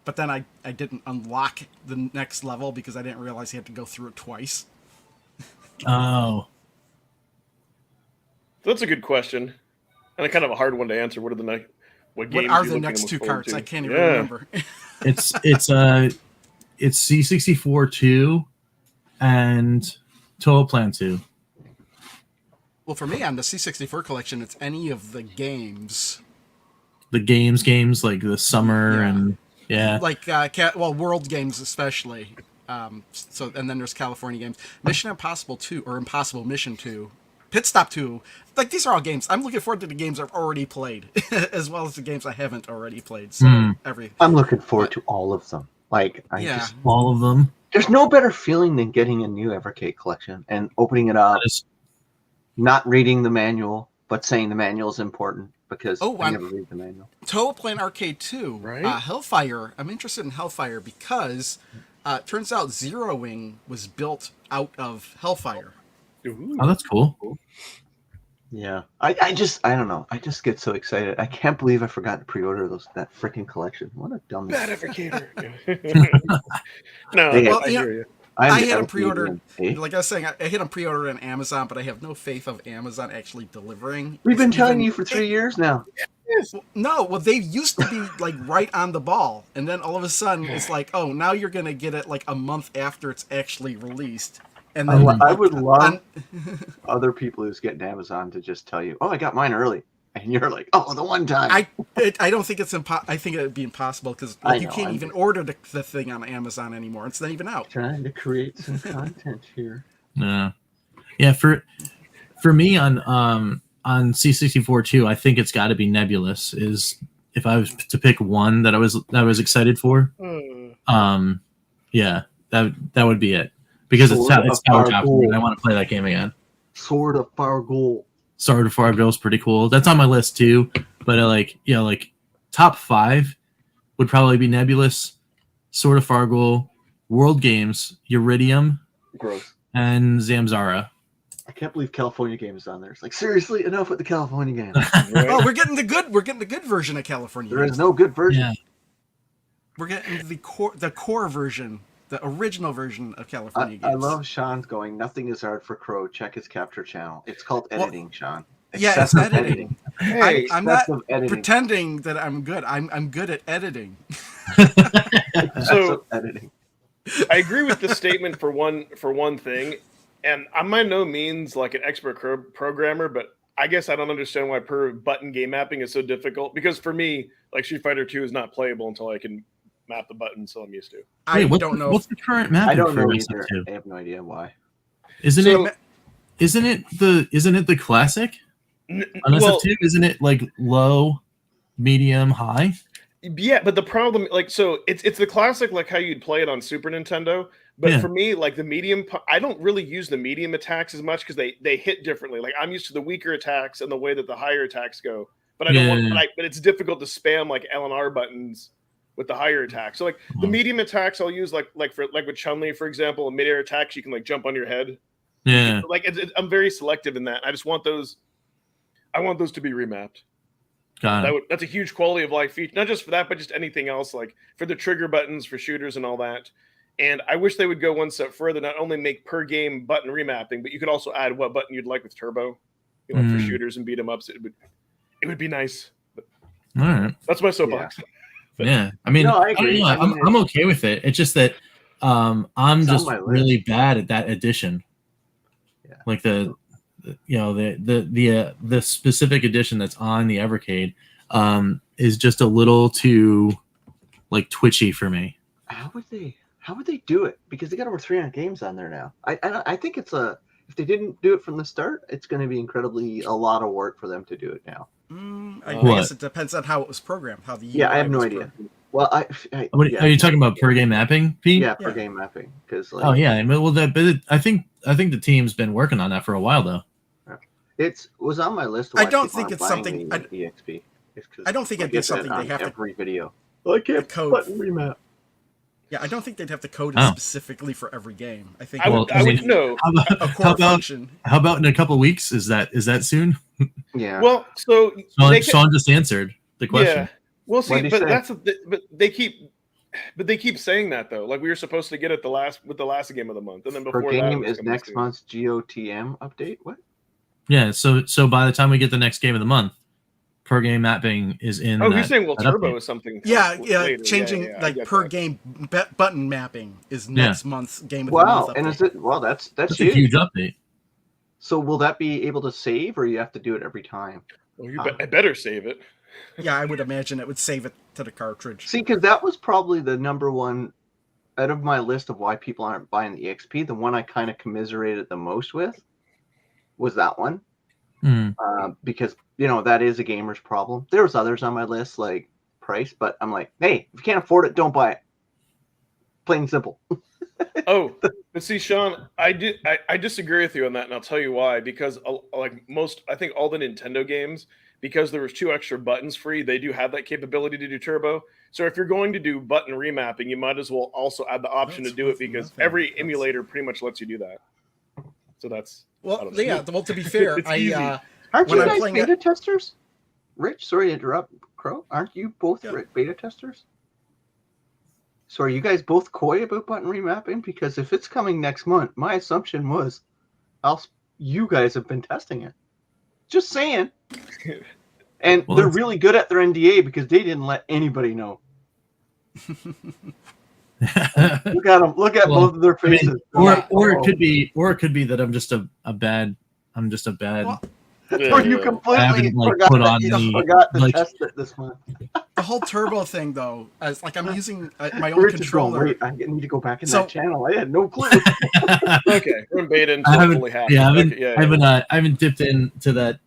but then I didn't unlock the next level because I didn't realize you had to go through it twice. Oh. That's a good question. And a kind of a hard one to answer. What are the next two carts? I can't even remember. It's C64 2 and Toa Plan 2. Well, for me on the C64 collection, it's any of the games. The games like the summer and like World Games especially. So and then there's California games, Mission Impossible 2 or Impossible Mission 2, Pit Stop 2. Like these are all games. I'm looking forward to the games I've already played, as well as the games I haven't already played. So I'm looking forward to all of them. Like all of them. There's no better feeling than getting a new Evercade collection and opening it up, not reading the manual, but saying the manual is important because I never read the manual. Toa Plan Arcade 2, right? Hellfire. I'm interested in Hellfire because it turns out Zero Wing was built out of Hellfire. Ooh. Oh, that's cool. Yeah, I don't know. I just get so excited. I can't believe I forgot to pre-order that freaking collection. What a dumb bad Evercader. No, well, I hear you. I had them pre-ordered. Like I was saying, I had them pre-ordered on Amazon, but I have no faith of Amazon actually delivering. We've been telling you for 3 years now. Well, they used to be like right on the ball, and then all of a sudden it's like, oh, now you're gonna get it like a month after it's actually released. And then I would love other people who's getting Amazon to just tell you, "Oh, I got mine early," and you're like, "Oh, the one time." I don't think it's I think it would be impossible because you can't even order the thing on Amazon anymore. It's not even out. Trying to create some content here. Yeah. For me on C64 2, I think it's got to be Nebulous. Is if I was to pick one that I was excited for, yeah, that would be it. Because it's Tower Chopper, and I want to play that game again. Sword of Fargoal. Sword of Fargoal is pretty cool. That's on my list too. But like top 5 would probably be Nebulous, Sword of Fargoal, World Games, Iridium, gross, and Zamzara. I can't believe California Games is on there. It's like, seriously, enough with the California games. Right? Oh, we're getting the good version of California. There is no good version. Yeah. We're getting the core version. The original version of California games. I love Sean's going, nothing is hard for Crow. Check his capture channel. It's called editing, Sean. Yeah, it's editing. Hey, I'm not pretending that I'm good. I'm good at editing. So editing. I agree with the statement for one thing, and I'm by no means like an expert programmer, but I guess I don't understand why per button game mapping is so difficult. Because for me, like Street Fighter 2 is not playable until I can map the buttons, so I'm used to. I don't know. What's the current map? I don't know either. I have no idea why. Isn't it the classic? On SF2, isn't it like low, medium, high? Yeah, but the problem, it's the classic, like how you'd play it on Super Nintendo. But for me, like the medium, I don't really use the medium attacks as much because they hit differently. Like I'm used to the weaker attacks and the way that the higher attacks go. But I don't want. But it's difficult to spam like L and R buttons with the higher attacks. So like the medium attacks I'll use like with Chun-Li, for example, a mid-air attacks you can like jump on your head. Yeah. Like I'm very selective in that. I just want those. I want those to be remapped. That's a huge quality of life feature, not just for that, but just anything else, like for the trigger buttons for shooters and all that. And I wish they would go one step further, not only make per game button remapping, but you could also add what button you'd like with turbo, for shooters and beat 'em ups. It would be nice. But all right, that's my soapbox. Yeah, I mean, I agree. I'm okay with it. It's just that I'm just really bad at that edition. Yeah. Like the specific edition that's on the Evercade is just a little too like twitchy for me. How would they do it? Because they got over 300 games on there now. I think if they didn't do it from the start, it's going to be incredibly a lot of work for them to do it now. I guess it depends on how it was programmed. How the UI I have no idea. Well, are you talking about per game mapping, Pete? Yeah, per game mapping. Because I think the team's been working on that for a while though. It was on my list. I don't think it's something. EXP. I don't think it'd be something they have every video. I can't code button remap. Yeah, I don't think they'd have to code it specifically for every game. I think I would know. How about in a couple of weeks? Is that soon? Yeah. Well, so Sean just answered the question. Yeah. Well, see, but they keep saying that though. Like we were supposed to get it the last game of the month, and then before per game that is next month's GOTM update. What? Yeah. So by the time we get the next game of the month, per game mapping is in. Oh, he's saying turbo is something. Later. Changing per game button mapping is next month's game of the month. Wow, and is it? Well, that's a huge update. So will that be able to save, or you have to do it every time? Well, I better save it. Yeah, I would imagine it would save it to the cartridge. See, because that was probably the number one out of my list of why people aren't buying the EXP. The one I kind of commiserated the most with was that one. Because that is a gamer's problem. There was others on my list like price, but I'm like, hey, if you can't afford it, don't buy it. Plain and simple. Oh, but see, Sean, I disagree with you on that, and I'll tell you why. Because I think all the Nintendo games, because there was 2 extra buttons free, they do have that capability to do turbo. So if you're going to do button remapping, you might as well also add the option to do it, because every emulator pretty much lets you do that. So that's well, yeah. Well, to be fair, aren't you guys beta testers? Rich, sorry to interrupt, Crow. Aren't you both beta testers? So are you guys both coy about button remapping? Because if it's coming next month, my assumption was, you guys have been testing it. Just saying. And they're really good at their NDA because they didn't let anybody know. Look at them. Look at both of their faces. It could be that I'm just a bad. Or you completely forgot to test it this month. The whole turbo thing, though, as I'm using my own controller. Wait, I need to go back in that channel. I had no clue. Okay, we're in beta until fully happy. I haven't dipped into that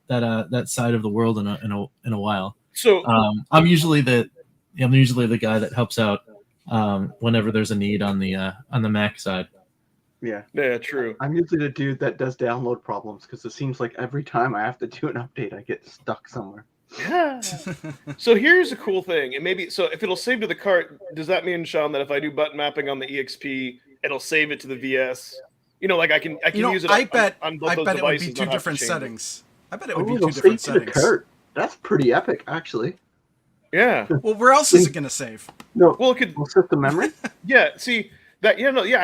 side of the world in a while. So I'm usually the guy that helps out whenever there's a need on the Mac side. Yeah, true. I'm usually the dude that does download problems because it seems like every time I have to do an update, I get stuck somewhere. Yeah. So here's a cool thing, and maybe if it'll save to the cart, does that mean, Sean, that if I do button mapping on the EXP, it'll save it to the VS? I can use it. I bet on both those it would be devices, 2 different settings. I bet it would be 2 it'll different save to settings. the cart. That's pretty epic, actually. Yeah. Well, where else is it going to save? No. Well, it could system memory. Yeah. See. I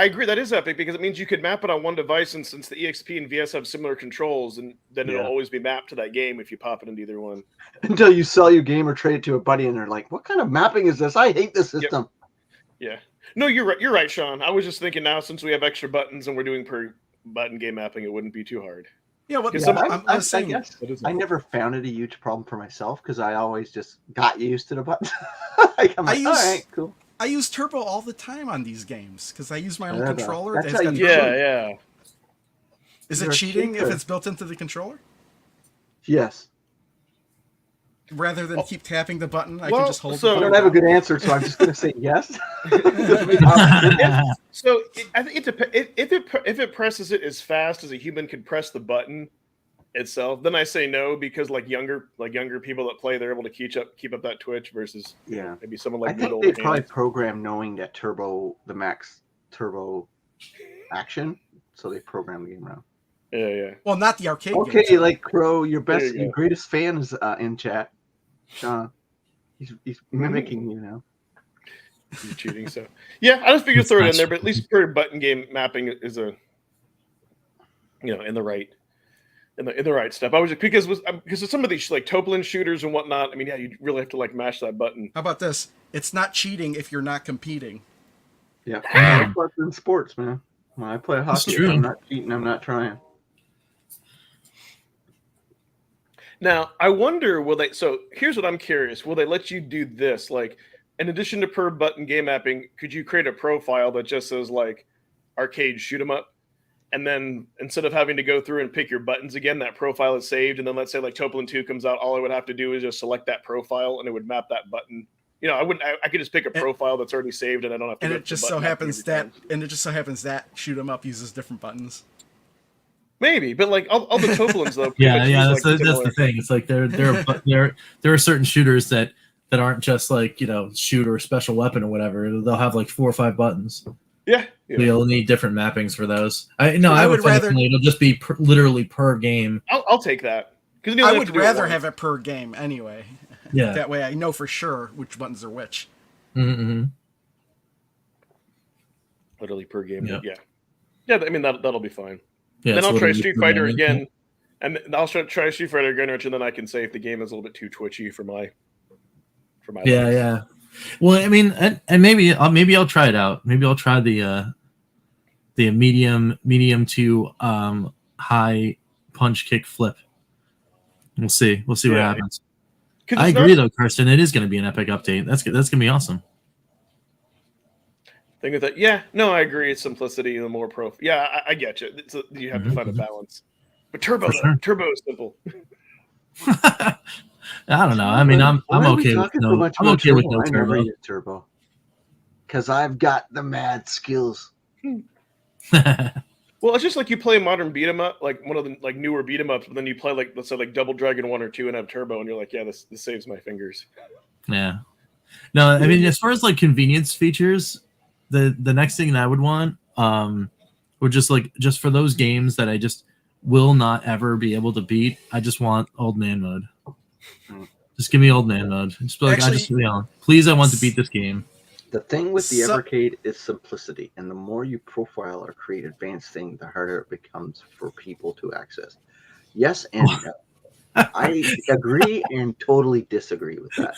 agree. That is epic because it means you could map it on one device, and since the EXP and VS have similar controls, and then it'll always be mapped to that game if you pop it into either one. Until you sell your game or trade it to a buddy, and they're like, "What kind of mapping is this? I hate this system." Yep. Yeah. No, you're right. You're right, Sean. I was just thinking now, since we have extra buttons and we're doing per button game mapping, it wouldn't be too hard. Yeah. I never found it a huge problem for myself because I always just got used to the buttons. All right, cool. I use turbo all the time on these games because I use my own controller. Yeah. Is it cheating if it's built into the controller? Yes. Rather than keep tapping the button, I can just hold. I don't have a good answer, so I'm just going to say yes. So I think if it presses it as fast as a human could press the button itself, then I say no, because younger people that play, they're able to keep up that twitch versus maybe someone like I think they probably program knowing that the max turbo action, so they program the game around. Yeah. Well, not the arcade. Okay, like Crow, your greatest fan is in chat. Sean. He's mimicking you now. He's cheating. So yeah, I just figured throw it in there, but at least per button game mapping is a in the right step. I was just because of some of these like Toplin shooters and whatnot. I mean, yeah, you really have to like mash that button. How about this? It's not cheating if you're not competing. Yeah, that's what's in sports, man. When I play hockey, I'm not cheating. I'm not trying. Now, I wonder, will they? So here's what I'm curious: will they let you do this? Like, in addition to per button game mapping, could you create a profile that just says like arcade shoot 'em up? And then instead of having to go through and pick your buttons again, that profile is saved. And then let's say like Toplin 2 comes out, all I would have to do is just select that profile and it would map that button. I could just pick a profile that's already saved and I don't have to and it just so happens that shoot 'em up uses different buttons. Maybe, but like all the Toplins though. That's the thing. It's like there are certain shooters that aren't just like, shoot or special weapon or whatever. They'll have like 4 or 5 buttons. Yeah. You'll need different mappings for those. I would rather it'll just be literally per game. I'll take that. I would rather have it per game anyway. Yeah. That way I know for sure which buttons are which. Mm-hmm. Literally per game. Yep. Yeah. I mean that'll be fine. Yeah, then I'll try Street Fighter again, and I'll try Street Fighter again, and then I can say if the game is a little bit too twitchy for my. Yeah. Well, I mean, and maybe I'll try it out. Maybe I'll try the medium to high punch kick flip. We'll see what happens. I agree though, Kirsten. It is going to be an epic update. That's going to be awesome. Thing with that, yeah, no, I agree. It's simplicity and the more pro. Yeah, I get you. You have to find a balance. But turbo is simple. I don't know. I mean, I'm okay with no. I'm okay with no turbo. Turbo, because I've got the mad skills. Well, it's just like you play modern beat 'em up, like one of the like newer beat 'em ups, but then you play like let's say like Double Dragon 1 or 2 and have turbo, and you're like, yeah, this saves my fingers. Yeah. No, I mean, as far as like convenience features, the next thing that I would want, would just for those games that I just will not ever be able to beat, I just want old man mode. Just give me old man mode. Just be like, please, I want to beat this game. The thing with the Evercade is simplicity, and the more you profile or create advanced things, the harder it becomes for people to access. Yes and no. I agree and totally disagree with that.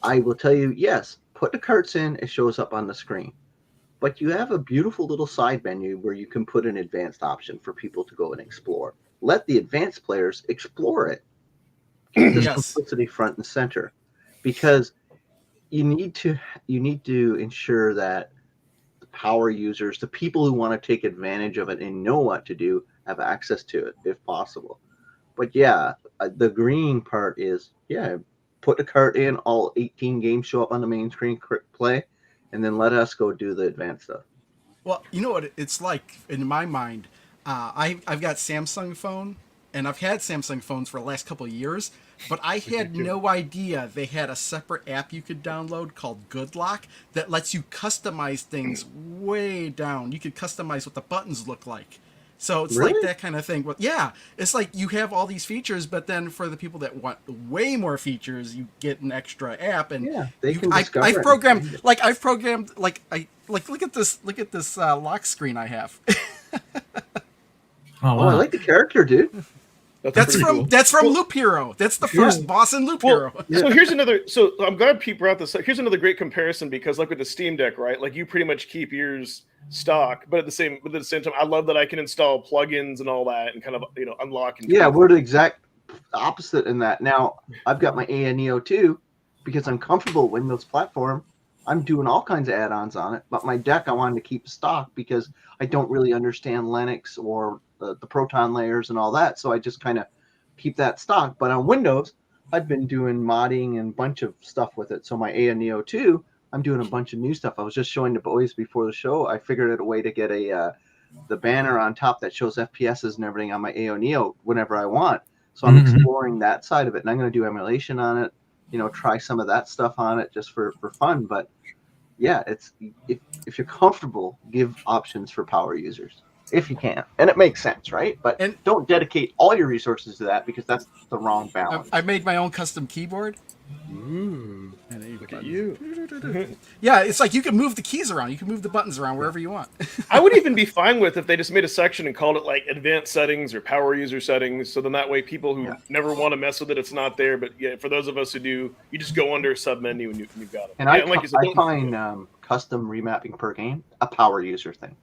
I will tell you, yes, put the carts in, it shows up on the screen. But you have a beautiful little side menu where you can put an advanced option for people to go and explore. Let the advanced players explore it. Keep the simplicity front and center, because you need to ensure that the power users, the people who want to take advantage of it and know what to do, have access to it if possible. But yeah, the green part is put the cart in, all 18 games show up on the main screen, play, and then let us go do the advanced stuff. Well, you know what it's like in my mind. I've got Samsung phone, and I've had Samsung phones for the last couple of years, but I had no idea they had a separate app you could download called Good Lock that lets you customize things way down. You could customize what the buttons look like. So it's like that kind of thing. But yeah, it's like you have all these features, but then for the people that want way more features, you get an extra app. And I've programmed look at this lock screen I have. Oh, wow. I like the character, dude. That's from Loop Hero. That's the first boss in Loop Hero. So here's another. So I'm glad Pete brought this up. Here's another great comparison, because like with the Steam Deck, right? Like you pretty much keep yours stock, but at the same time, I love that I can install plugins and all that, and kind of unlock. And we're the exact opposite in that. Now I've got my ANEO too, because I'm comfortable with Windows platform. I'm doing all kinds of add-ons on it, but my deck I wanted to keep stock because I don't really understand Linux or the Proton layers and all that, so I just kind of keep that stock. But on Windows, I've been doing modding and a bunch of stuff with it. So my ANEO 2, I'm doing a bunch of new stuff. I was just showing the boys before the show. I figured out a way to get the banner on top that shows FPSs and everything on my ANEO whenever I want. So I'm exploring that side of it, and I'm going to do emulation on it. Try some of that stuff on it just for fun. But yeah, it's if you're comfortable, give options for power users. if you can, and it makes sense, right? But don't dedicate all your resources to that because that's the wrong balance. I made my own custom keyboard. Look at you. Yeah, it's like you can move the keys around. You can move the buttons around wherever you want. I would even be fine with if they just made a section and called it like advanced settings or power user settings. So then that way people who never want to mess with it, it's not there. But yeah, for those of us who do, you just go under a sub menu and you've got it. And I find custom remapping per game a power user thing.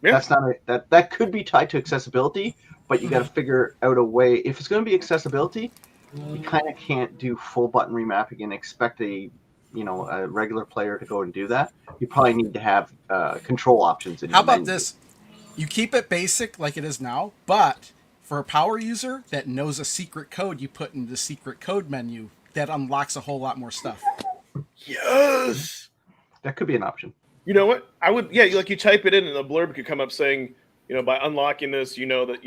Yeah. That's not that could be tied to accessibility, but you got to figure out a way. If it's going to be accessibility, you kind of can't do full button remapping and expect a regular player to go and do that. You probably need to have control options. How about this? You keep it basic like it is now, but for a power user that knows a secret code, you put in the secret code menu that unlocks a whole lot more stuff. Yes, that could be an option. You know what? I would, like you type it in and the blurb could come up saying, by unlocking this, that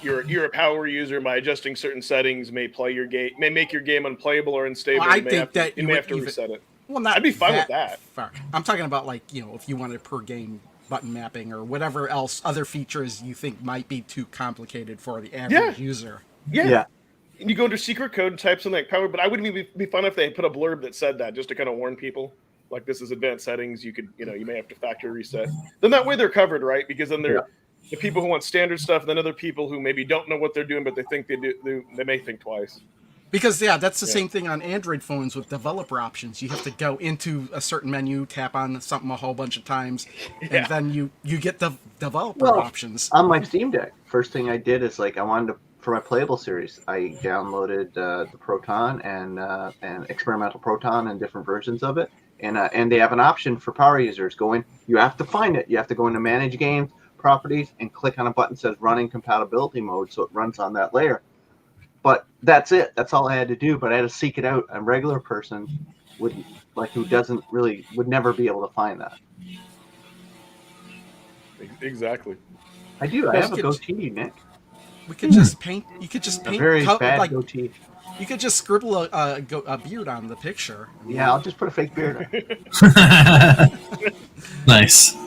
you're a power user. By adjusting certain settings, may make your game unplayable or unstable. Well, I think that you may have to reset it. Well, not I'd be fine with that. Far. I'm talking about if you wanted per game button mapping or whatever else other features you think might be too complicated for the average user. Yeah. And you go under secret code and type something like power. But I wouldn't be fun if they put a blurb that said that just to kind of warn people. Like this is advanced settings. You could, you may have to factory reset. Then that way they're covered, right? Because then they're the people who want standard stuff, then other people who maybe don't know what they're doing, but they think they do. They may think twice. Because that's the same thing on Android phones with developer options. You have to go into a certain menu, tap on something a whole bunch of times, and then you get the developer options. On my Steam Deck, first thing I did is I wanted to, for my playable series, I downloaded the Proton and Experimental Proton and different versions of it. And they have an option for power users. You have to find it. You have to go into Manage Games, Properties, and click on a button that says Run in Compatibility Mode, so it runs on that layer. But that's it. That's all I had to do. But I had to seek it out. A regular person would never be able to find that. Exactly. I do. I have a goatee, Nick. We could just paint. You could just paint a very bad goatee. You could just scribble a beard on the picture. Yeah, I'll just put a fake beard on. Nice.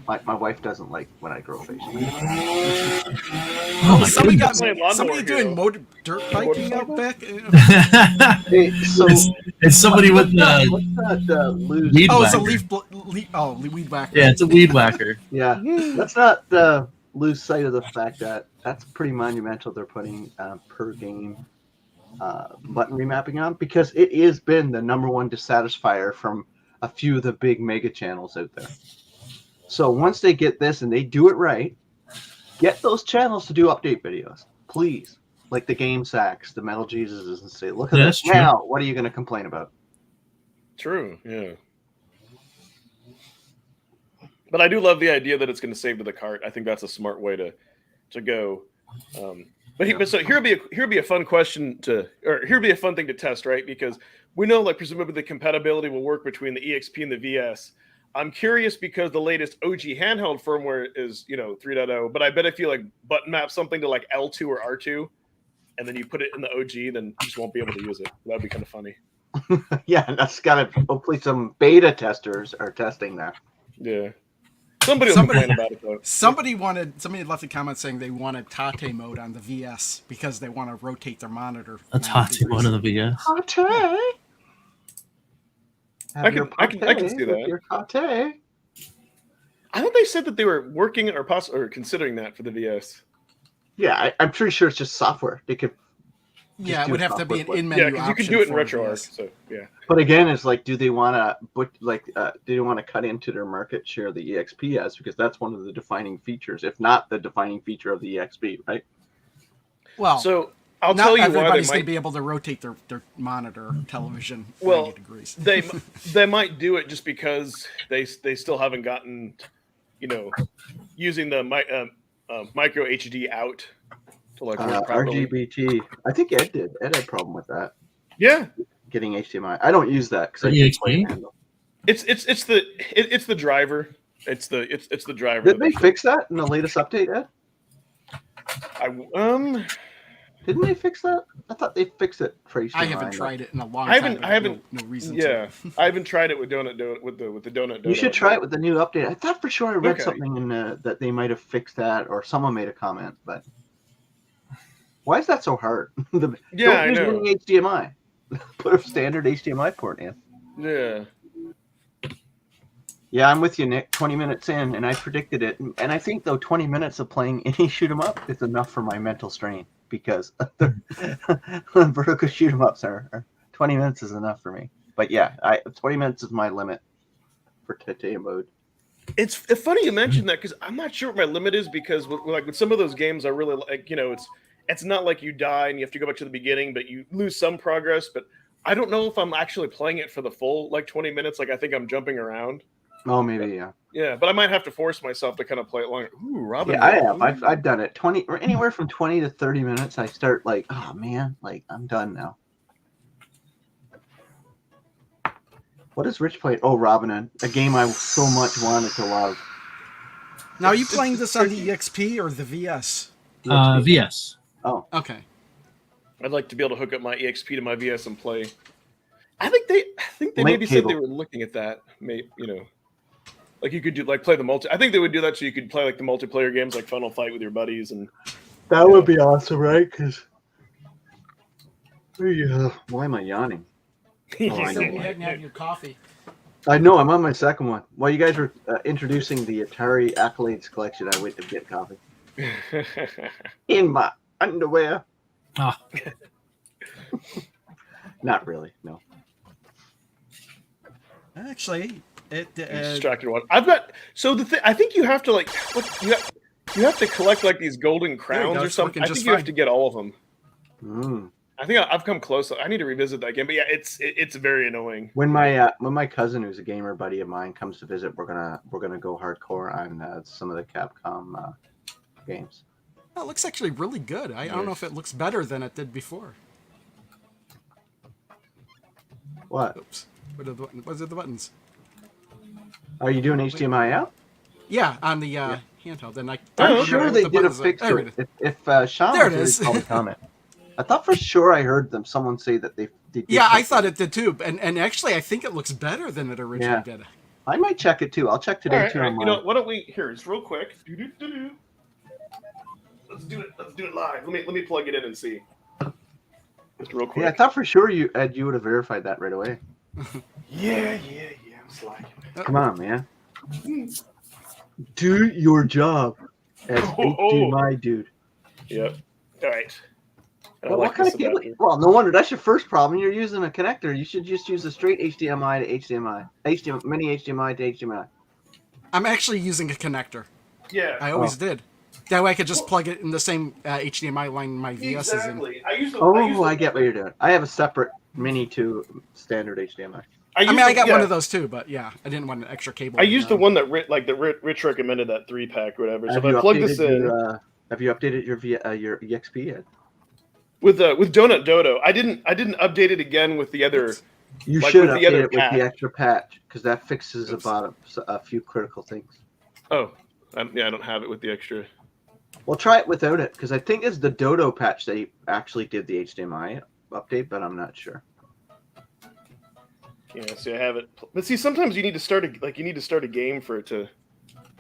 My wife doesn't like when I grow facial. Somebody doing motor dirt biking out back. Hey, so it's somebody with what's that weed it's a weed whacker. Yeah, it's a weed whacker. Yeah, let's not lose sight of the fact that that's pretty monumental. They're putting per game button remapping on because it has been the #1 dissatisfier from a few of the big mega channels out there. So once they get this and they do it right, get those channels to do update videos, please. Like the Game Sacks, the Metal Jesuses, and say, look at this now. What are you going to complain about? True, yeah. But I do love the idea that it's going to save to the cart. I think that's a smart way to go. But so here'll be a fun question here'll be a fun thing to test, right? Because we know, presumably the compatibility will work between the EXP and the VS. I'm curious because the latest OG handheld firmware is 3.0, but I bet if you button map something to L2 or R2, and then you put it in the OG, then you just won't be able to use it. That'd be kind of funny. Yeah, that's got to. Hopefully, some beta testers are testing that. Yeah. Somebody will complain about it though. Somebody left a comment saying they wanted Tate mode on the VS because they want to rotate their monitor. A Tate mode on the VS. Tate. I can see that. Your Tate. I thought they said that they were working or considering that for the VS. Yeah, I'm pretty sure it's just software. They could. Yeah, it would have to be an in-menu option. Yeah, because you can do it in RetroArch. So yeah. But again, it's do they want to cut into their market share the EXP has, because that's one of the defining features, if not the defining feature of the EXP, right? Well, so I'll tell you why everybody's going to be able to rotate their monitor television 90 degrees. they might do it just because they still haven't gotten, using the micro HD out to work properly. RGBT. I think Ed did. Ed had a problem with that. Yeah. Getting HDMI. I don't use that because it's the driver. It's the driver. Did they fix that in the latest update, Ed? Didn't they fix that? I thought they fixed it for HDMI. I haven't tried it in a long time. I haven't. No reason. Yeah, I haven't tried it with with the donut. You should try it with the new update. I thought for sure I read Okay. something in that they might have fixed that, or someone made a comment. But why is that so hard? Don't use any HDMI. Put a standard HDMI port in. Yeah. Yeah, I'm with you, Nick. 20 minutes in, and I predicted it. And I think, though, 20 minutes of playing any shoot 'em up is enough for my mental strain, because vertical shoot 'em ups are 20 minutes is enough for me. But yeah, 20 minutes is my limit for titanium mode. It's funny you mentioned that, because I'm not sure what my limit is, because with some of those games, I really like, it's not like you die and you have to go back to the beginning, but you lose some progress. But I don't know if I'm actually playing it for the full 20 minutes. I think I'm jumping around. Oh, maybe, yeah. Yeah, but I might have to force myself to kind of play it longer. Ooh, Robin. Yeah, I have. I've done it. 20 or anywhere from 20 to 30 minutes. I start oh man, I'm done now. What is Rich playing? Oh, Robin, a game I so much wanted to love. Now, are you playing this on the EXP or the VS? VS. Oh, okay. I'd like to be able to hook up my EXP to my VS and play. I think they maybe cable. said they were looking at that. Maybe you could do play the multi. I think they would do that so you could play the multiplayer games like Final Fight with your buddies, and that would be awesome, right? Because why am I yawning? You hadn't had your coffee. I know, I'm on my second one. While you guys were introducing the Atari Accolades collection, I went to get coffee. In my underwear. Ah. Not really, no. Actually, distracted one. I've got I think you have to you have to collect these golden crowns or something. I think you have to get all of them. Mm. I think I've come close. I need to revisit that game, but yeah, it's very annoying. When my cousin, who's a gamer buddy of mine, comes to visit, we're gonna go hardcore on some of the Capcom games. Oh, it looks actually really good. I don't know if it looks better than it did before. What? Oops. What are the buttons? Are you doing HDMI out? Yeah, on the handheld. And I'm sure they did a fix to it. If Sean there it was is. here, comment. I thought for sure I heard someone say that they did. Yeah, I thought it did too. And actually, I think it looks better than it originally did. I might check it too. I'll check today too. All right. Why don't we it's real quick. Let's do it live. Let me plug it in and see. Just real quick. Yeah, I thought for sure you would have verified that right away. Yeah. I'm slacking. Come on, man. Do your job as HDMI dude. Yep. All right. Well, what kind of cable? Well, no wonder. That's your first problem. You're using a connector. You should just use a straight HDMI to HDMI. Mini HDMI to HDMI. I'm actually using a connector. Yeah. I always did. That way I could just plug it in the same HDMI line my VS is in. I get what you're doing. I have a separate mini to standard HDMI. I got one of those too, but yeah, I didn't want an extra cable. I used the one that Rich recommended, that 3-pack or whatever. So if I plug this in, have you updated your EXP yet? With Donut Dodo, I didn't update it again with the other. You should update it with the extra patch, because that fixes about a few critical things. Oh, I don't have it with the extra. Well, try it without it, because I think it's the Dodo patch they actually did the HDMI update, but I'm not sure. Yeah, see, I have it, but see, sometimes you need to start a game for it to.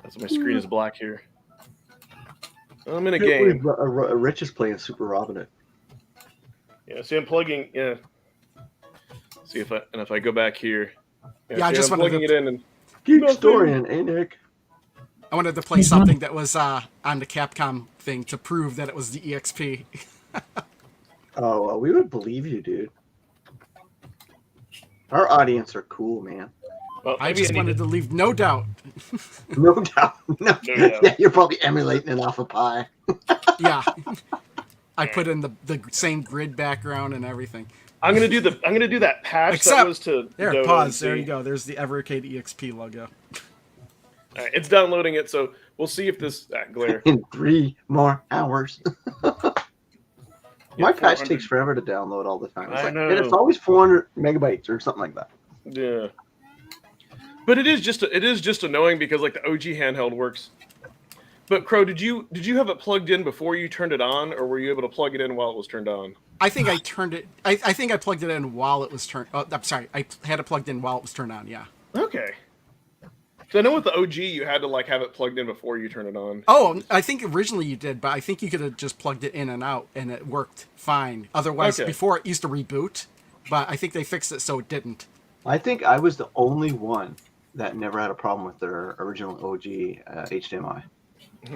That's why my screen is black here. I'm in a game. Rich is playing Super Robin. Yeah, see, I'm plugging. Yeah. See if I go back here. Yeah, I just wanted plugging it in and. Geek Storian, eh, Nick? I wanted to play something that was on the Capcom thing to prove that it was the EXP. Oh, well, we would believe you, dude. Our audience are cool, man. Well, I just wanted to leave no doubt. No doubt. No doubt. Yeah, you're probably emulating it off a Pi. Yeah. I put in the same grid background and everything. I'm gonna do that patch that was to there. Pause. There you go. There's the Evercade EXP logo. All right, it's downloading it, so we'll see if this glare in 3 more hours. My patch takes forever to download all the time. I know. And it's always 400 megabytes or something like that. But Crow, did you have it plugged in before you turned it on, or were you able to plug it in while it was turned on? I think I turned it. I think I plugged it in while it was turned. I'm sorry. I had it plugged in while it was turned on. Yeah. Okay. So I know with the OG you had to like have it plugged in before you turn it on. Oh, I think originally you did, but I think you could have just plugged it in and out, and it worked fine. Otherwise, before it used to reboot, but I think they fixed it so it didn't. I think I was the only one that never had a problem with their original OG HDMI.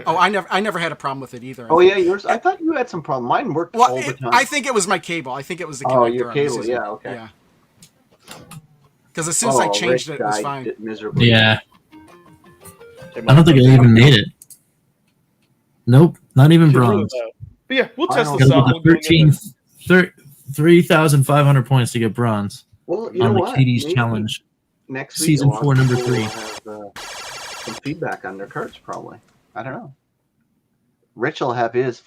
Oh, I never had a problem with it either. Oh yeah, yours. I thought you had some problem. Mine worked all the time. I think it was my cable. I think it was the connector. Oh, your cable. Yeah. Okay. Yeah. Because as soon as I changed it was fine. Miserably. Yeah. I don't think I even made it. Nope, not even bronze. But yeah, we'll test this out. 3,500 points to get bronze. Well, you know what? Katie's challenge. Next week, season 4, number 3. We'll have some feedback on their cards, probably. I don't know. Rich will have his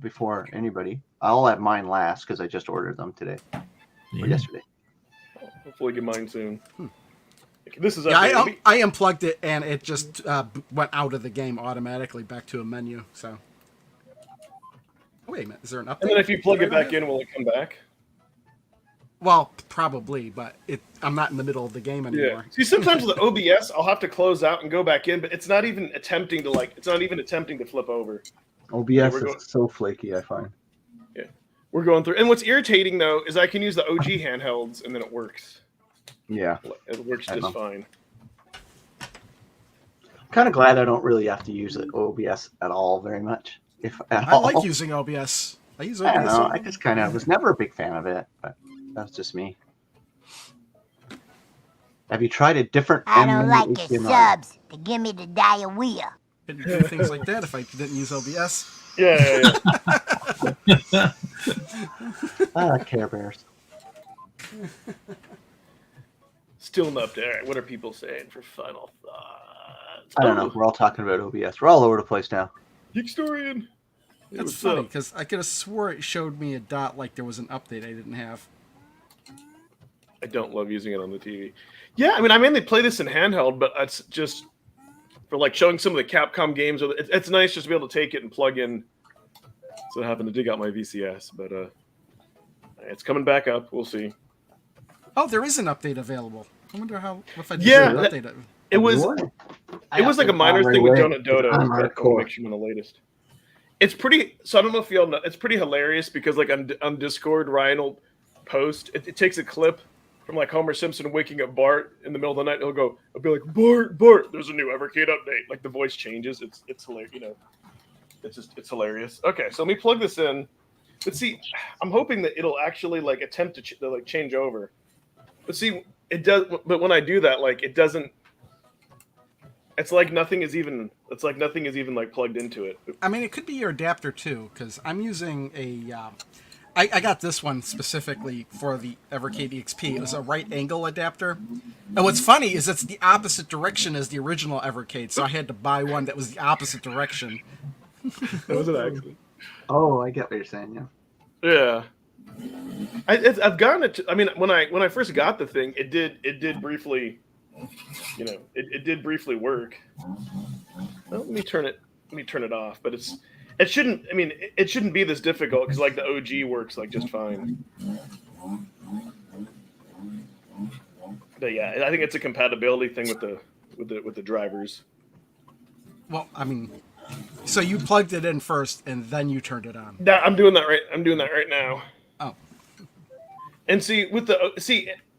before anybody. I'll have mine last because I just ordered them today or yesterday. Hopefully, get mine soon. This is I unplugged it and it just went out of the game automatically back to a menu. So, wait a minute, is there an update? And then if you plug it back in, will it come back? Well, probably, but I'm not in the middle of the game anymore. Yeah. See, sometimes with the OBS, I'll have to close out and go back in, but it's not even attempting to flip over. OBS is so flaky, I find. Yeah, we're going through, and what's irritating though is I can use the OG handhelds and then it works. Yeah, it works just fine. I'm kind of glad I don't really have to use the OBS at all very much. I like using OBS. I use OBS. I don't know. I just kind of was never a big fan of it, but that's just me. Have you tried a different? I don't like your subs to give me the diarrhea. Couldn't do things like that if I didn't use OBS. Yeah. Care Bears. Still an update. All right, what are people saying for final thoughts? I don't know. We're all talking about OBS. We're all over the place now. Geekstorian. That's funny because I could have swore it showed me a dot like there was an update I didn't have. I don't love using it on the TV. Yeah, I mean, I mainly play this in handheld, but it's just for like showing some of the Capcom games. It's nice just to be able to take it and plug in instead of having to dig out my VCS. But it's coming back up. We'll see. Oh, there is an update available. I wonder if I did an update. It was like a minor thing with Donut Dodo. Make sure I'm on the latest. It's pretty. So I don't know if you all know. It's pretty hilarious because like on Discord, Ryan will post. It takes a clip from like Homer Simpson waking up Bart in the middle of the night. He'll be like, Bart, there's a new Evercade update. Like the voice changes. It's hilarious. You know, it's hilarious. Okay, so let me plug this in. Let's see. I'm hoping that it'll actually like attempt to like change over. Let's see. It does, but when I do that, like it doesn't. It's like nothing is even like plugged into it. I mean, it could be your adapter too, because I'm using a. I got this one specifically for the Evercade EXP. It was a right angle adapter. And what's funny is it's the opposite direction as the original Evercade, so I had to buy one that was the opposite direction. That was an accident. Oh, I get what you're saying. Yeah. I've gotten it. I mean, when I first got the thing, it did briefly, you know, it did briefly work. Well, let me turn it off. But it shouldn't. I mean, it shouldn't be this difficult because like the OG works like just fine. But yeah, I think it's a compatibility thing with the drivers. Well, I mean, so you plugged it in first and then you turned it on. I'm doing that right now. Oh. And see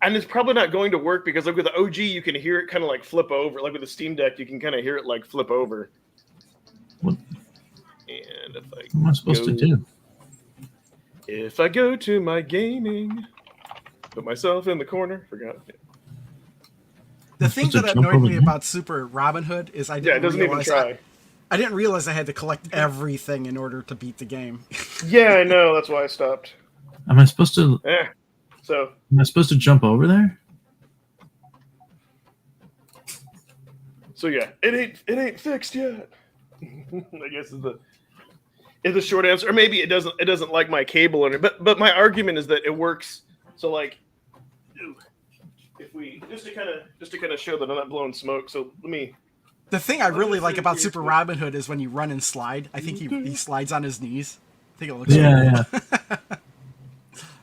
and it's probably not going to work because like with the OG you can hear it kind of like flip over. Like with the Steam Deck you can kind of hear it like flip over. What? And if what am I supposed to do? If I go to my gaming, put myself in the corner, forgot. The thing that annoyed me about Super Robin Hood is I didn't it doesn't even try. I didn't realize I had to collect everything in order to beat the game. Yeah, I know. That's why I stopped. Am I supposed to? Yeah. So. Am I supposed to jump over there? So yeah, it ain't fixed yet. I guess is the short answer. Or maybe it doesn't like my cable in it. But my argument is that it works. So like, if we just to kind of show that I'm not blowing smoke. So let me The thing I really like about Super Robin Hood is when you run and slide. I think he slides on his knees. I think it looks Yeah.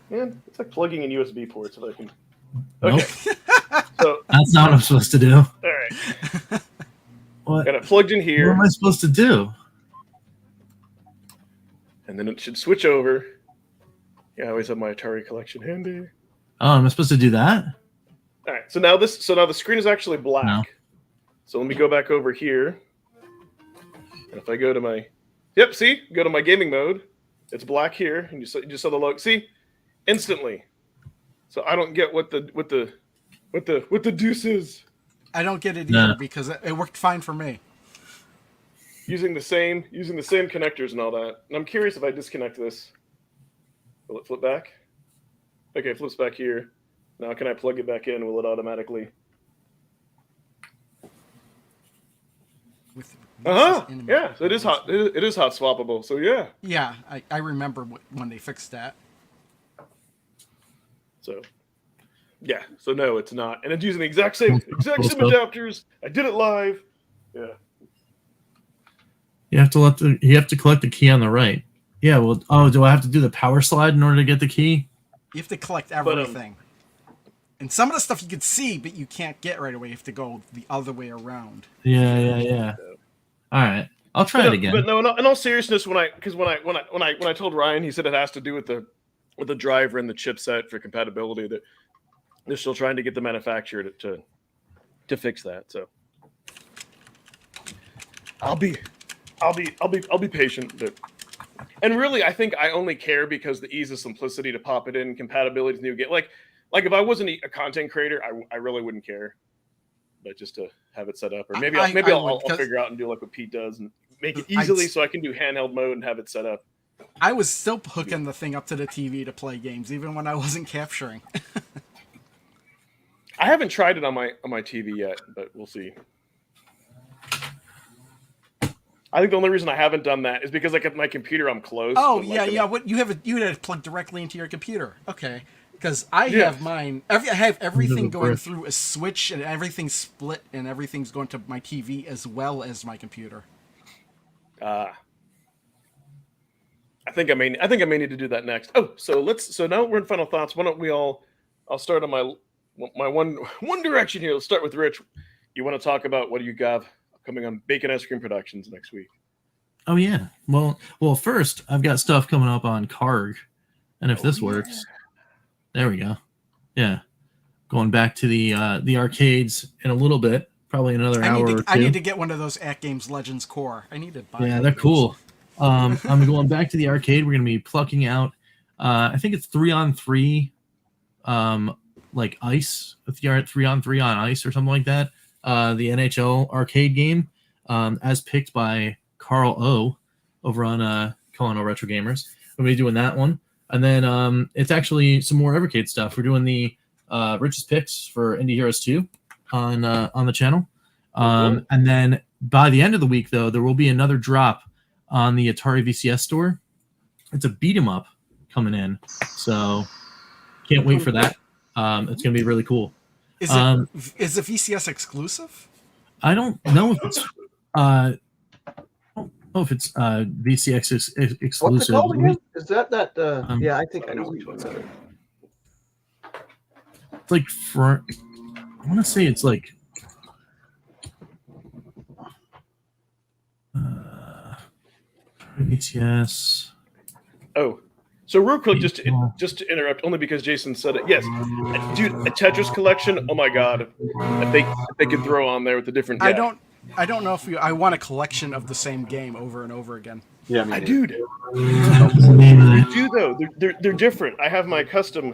Man, it's like plugging in USB ports. If I can. Okay. Nope. So that's not what I'm supposed to do. All right. What? Got it plugged in here. What am I supposed to do? And then it should switch over. Yeah, I always have my Atari collection handy. Oh, am I supposed to do that? All right. So now the screen is actually black. No. So let me go back over here. And if I go to my, see, go to my gaming mode. It's black here, and you just saw the logo. See, instantly. So I don't get what the deuce is. I don't get it either because it worked fine for me. Using the same connectors and all that. And I'm curious if I disconnect this. Will it flip back? Okay, it flips back here. Now can I plug it back in? Will it automatically? Yeah, so it is hot. It is hot swappable. So yeah. Yeah, I remember when they fixed that. So, yeah. So no, it's not, and it's using the exact same adapters. I did it live. Yeah. You have to collect the key on the right. Yeah. Well. Oh, do I have to do the power slide in order to get the key? You have to collect everything. And some of the stuff you can see, but you can't get right away. You have to go the other way around. Yeah. All right, I'll try it again. But no, in all seriousness, when I told Ryan, he said it has to do with the driver and the chipset for compatibility. That they're still trying to get the manufacturer to fix that. So I'll be patient. But, and really, I think I only care because the ease of simplicity to pop it in, compatibility to new game. Like if I wasn't a content creator, I really wouldn't care. But just to have it set up, or maybe I'll figure out and do like what Pete does and make it easily so I can do handheld mode and have it set up. I was still hooking the thing up to the TV to play games, even when I wasn't capturing. I haven't tried it on my TV yet, but we'll see. I think the only reason I haven't done that is because like at my computer I'm close. Oh yeah. What you had it plugged directly into your computer? Okay. Because I have mine. I have everything going through a switch, and everything's split, and everything's going to my TV as well as my computer. I think I may need to do that next. Oh, so now we're in final thoughts. Why don't we all? I'll start on my one direction here. Let's start with Rich. You want to talk about what do you got coming on Bacon Ice Cream Productions next week? Oh yeah. Well. First, I've got stuff coming up on Karg, and if this works. There we go. Yeah. Going back to the arcades in a little bit, probably another hour or two. I need to get one of those At Games Legends Core. I need to buy they're cool. I'm going back to the arcade. We're going to be plucking out, I think it's 3-on-3, like ice, 3-on-3 on ice or something like that. The NHL arcade game, as picked by Carl O over on Colin O Retro Gamers. We'll be doing that one. And then it's actually some more Evercade stuff. We're doing the Rich's Picks for Indie Heroes 2 on the channel. And then by the end of the week, though, there will be another drop on the Atari VCS store. It's a beat 'em up coming in. So can't wait for that. It's going to be really cool. Is the VCS exclusive? I don't know if it's VCX exclusive. What's it called again? Is that? Yeah, I think I know which one's that. It's like I want to say it's like VCS. Oh, so real quick, just to interrupt, only because Jason said it. Yes, dude, a Tetris collection. Oh my god, if they could throw on there with the different. Yeah. I don't know if I want a collection of the same game over and over again. Yeah, I do. They do though. They're different. I have my custom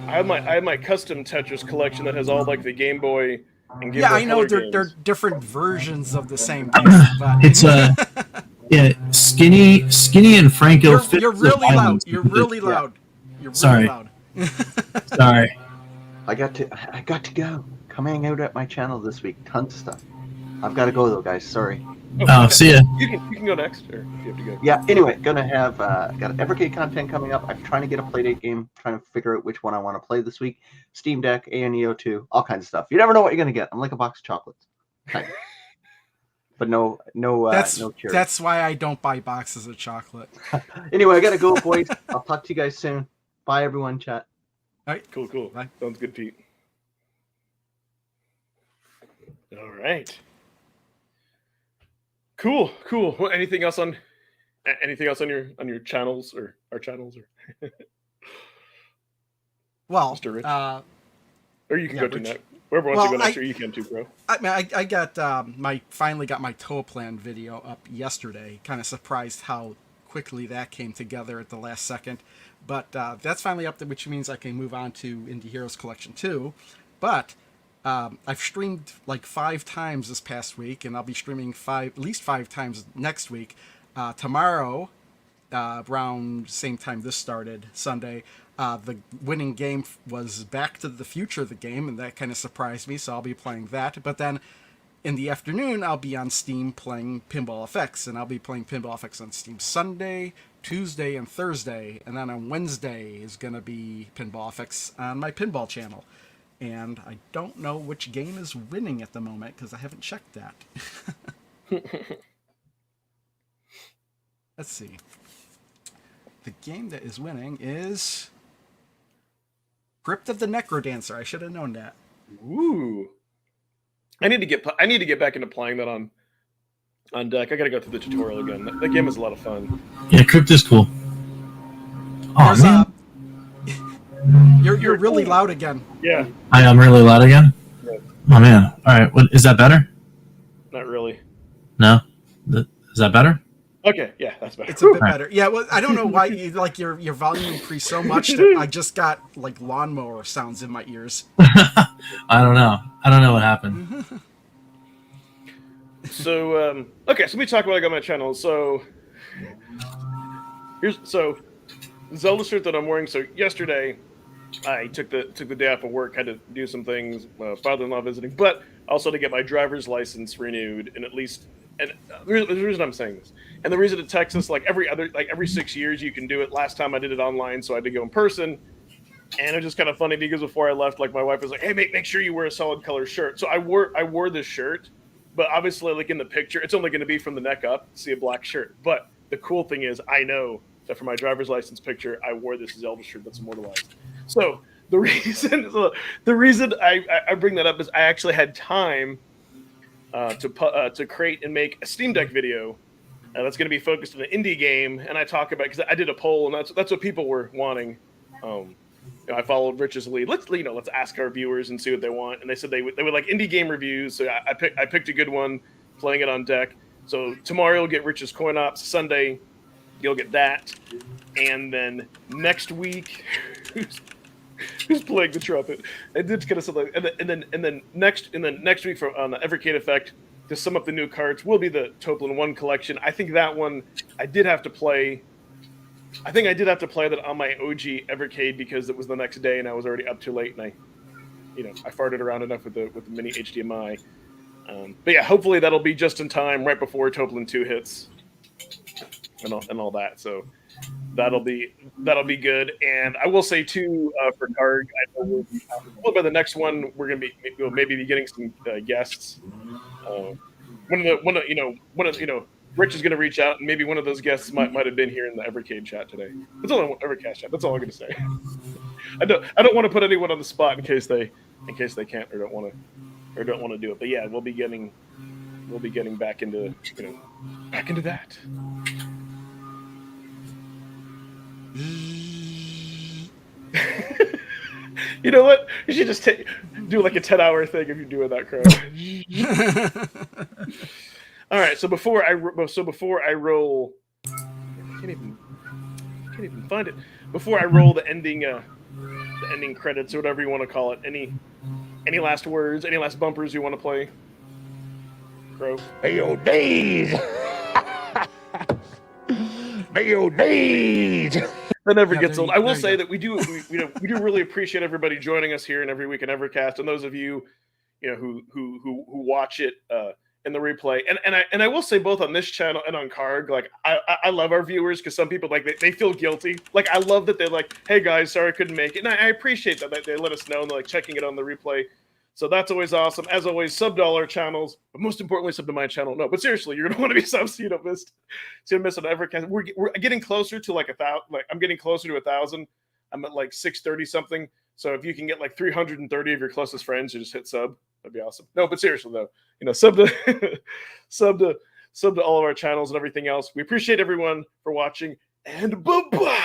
Tetris collection that has all like the Game Boy and Game Boy I know Color they're games. different versions of the same game. But it's Skinny and Franco. You're really loud. You're really loud. You're really loud. Sorry. I got to go. Come hang out at my channel this week. Tons of stuff. I've got to go though, guys. Sorry. Oh, see ya. You can go next, or you have to go. Yeah. Anyway, gonna have got Evercade content coming up. I'm trying to get a Playdate game. Trying to figure out which one I want to play this week. Steam Deck, ANEO2, all kinds of stuff. You never know what you're gonna get. I'm like a box of chocolates. but no cure. That's why I don't buy boxes of chocolate. Anyway, I gotta go, boys. I'll talk to you guys soon. Bye, everyone. Chat. All right. Cool. Bye. Sounds good, Pete. All right. Cool. Well, anything else on your channels or our channels or? Well, Mr. Rich. Or you can go to Rich. net. Whoever wants to go next, or you can too, bro. I got finally got my tow plan video up yesterday. Kind of surprised how quickly that came together at the last second. But that's finally up there, which means I can move on to Indie Heroes Collection 2. But I've streamed like 5 times this past week, and I'll be streaming at least 5 times next week. Tomorrow, around same time this started, Sunday, the winning game was Back to the Future, the game, and that kind of surprised me, so I'll be playing that. But then in the afternoon, I'll be on Steam playing Pinball FX, and I'll be playing Pinball FX on Steam Sunday, Tuesday, and Thursday, and then on Wednesday is going to be Pinball FX on my Pinball channel. And I don't know which game is winning at the moment, because I haven't checked that. Let's see. The game that is winning is Crypt of the Necrodancer. I should have known that. Ooh. I need to get back into playing that on deck. I gotta go through the tutorial again. That game is a lot of fun. Yeah, Crypt is cool. Oh, man. You're really loud again. Yeah. I am really loud again? Yeah. Oh, man. All right. Is that better? Not really. No? Is that better? Okay, yeah, that's better. It's a bit better. Yeah, well, I don't know why you like your volume increased so much that I just got like lawnmower sounds in my ears. I don't know what happened. So, okay, so let me talk about what I got on my channel. So, the Zelda shirt that I'm wearing. So yesterday, I took the day off of work, had to do some things, father-in-law visiting, but also to get my driver's license renewed, and at least. And the reason I'm saying this, and the reason in Texas, every 6 years you can do it. Last time I did it online, so I had to go in person, and it was just kind of funny because before I left, like my wife was like, "Hey, make sure you wear a solid color shirt." So I wore this shirt, but obviously, like in the picture, it's only going to be from the neck up. See a black shirt, but the cool thing is, I know that for my driver's license picture, I wore this Zelda shirt that's immortalized. So the reason I bring that up is I actually had time. To create and make a Steam Deck video that's going to be focused on an indie game, and I talk about because I did a poll, and that's what people were wanting. I followed Rich's lead. Let's ask our viewers and see what they want, and they said they would like indie game reviews. So I picked a good one, playing it on deck. So tomorrow you'll get Rich's Coin Ops. Sunday you'll get that, and then next week. Who's playing the trumpet? And it's kind of something, and then next week on the Evercade effect to sum up the new cards will be the Toplin 1 collection. I think that one I did have to play. I think I did have to play that on my OG Evercade because it was the next day and I was already up too late, and I farted around enough with the mini HDMI. But yeah, hopefully that'll be just in time right before Toplin 2 hits and all that. So. That'll be good, and I will say too for Karg, I know by the next one we're gonna maybe be getting some guests. Rich is gonna reach out, and maybe one of those guests might have been here in the Evercade chat today. That's all Evercast chat. That's all I'm gonna say. I don't want to put anyone on the spot in case they can't or don't want to do it. But yeah, we'll be getting back into that. You know what? You should just do like a 10-hour thing if you're doing that crap. All right. So before I roll, I can't even find it. Before I roll the ending credits or whatever you want to call it. Any last words? Any last bumpers you want to play? Crow. Hey yo, days. Hey yo, days. That never gets old. I will say that we do really appreciate everybody joining us here and every week in Evercast, and those of you, who watch it in the replay. And I will say both on this channel and on Karg, like I love our viewers because some people they feel guilty. Like I love that they're like, hey guys, sorry I couldn't make it, and I appreciate that they let us know and they're like checking it on the replay. So that's always awesome. As always, sub to all our channels, but most importantly, sub to my channel. No, but seriously, you're gonna want to be subs so you don't miss. So you don't miss an Evercast. We're getting closer to like 1,000. Like I'm getting closer to 1,000. I'm at like 630 something. So if you can get like 330 of your closest friends, you just hit sub. That'd be awesome. No, but seriously though, sub to sub to all of our channels and everything else. We appreciate everyone for watching, and bye bye.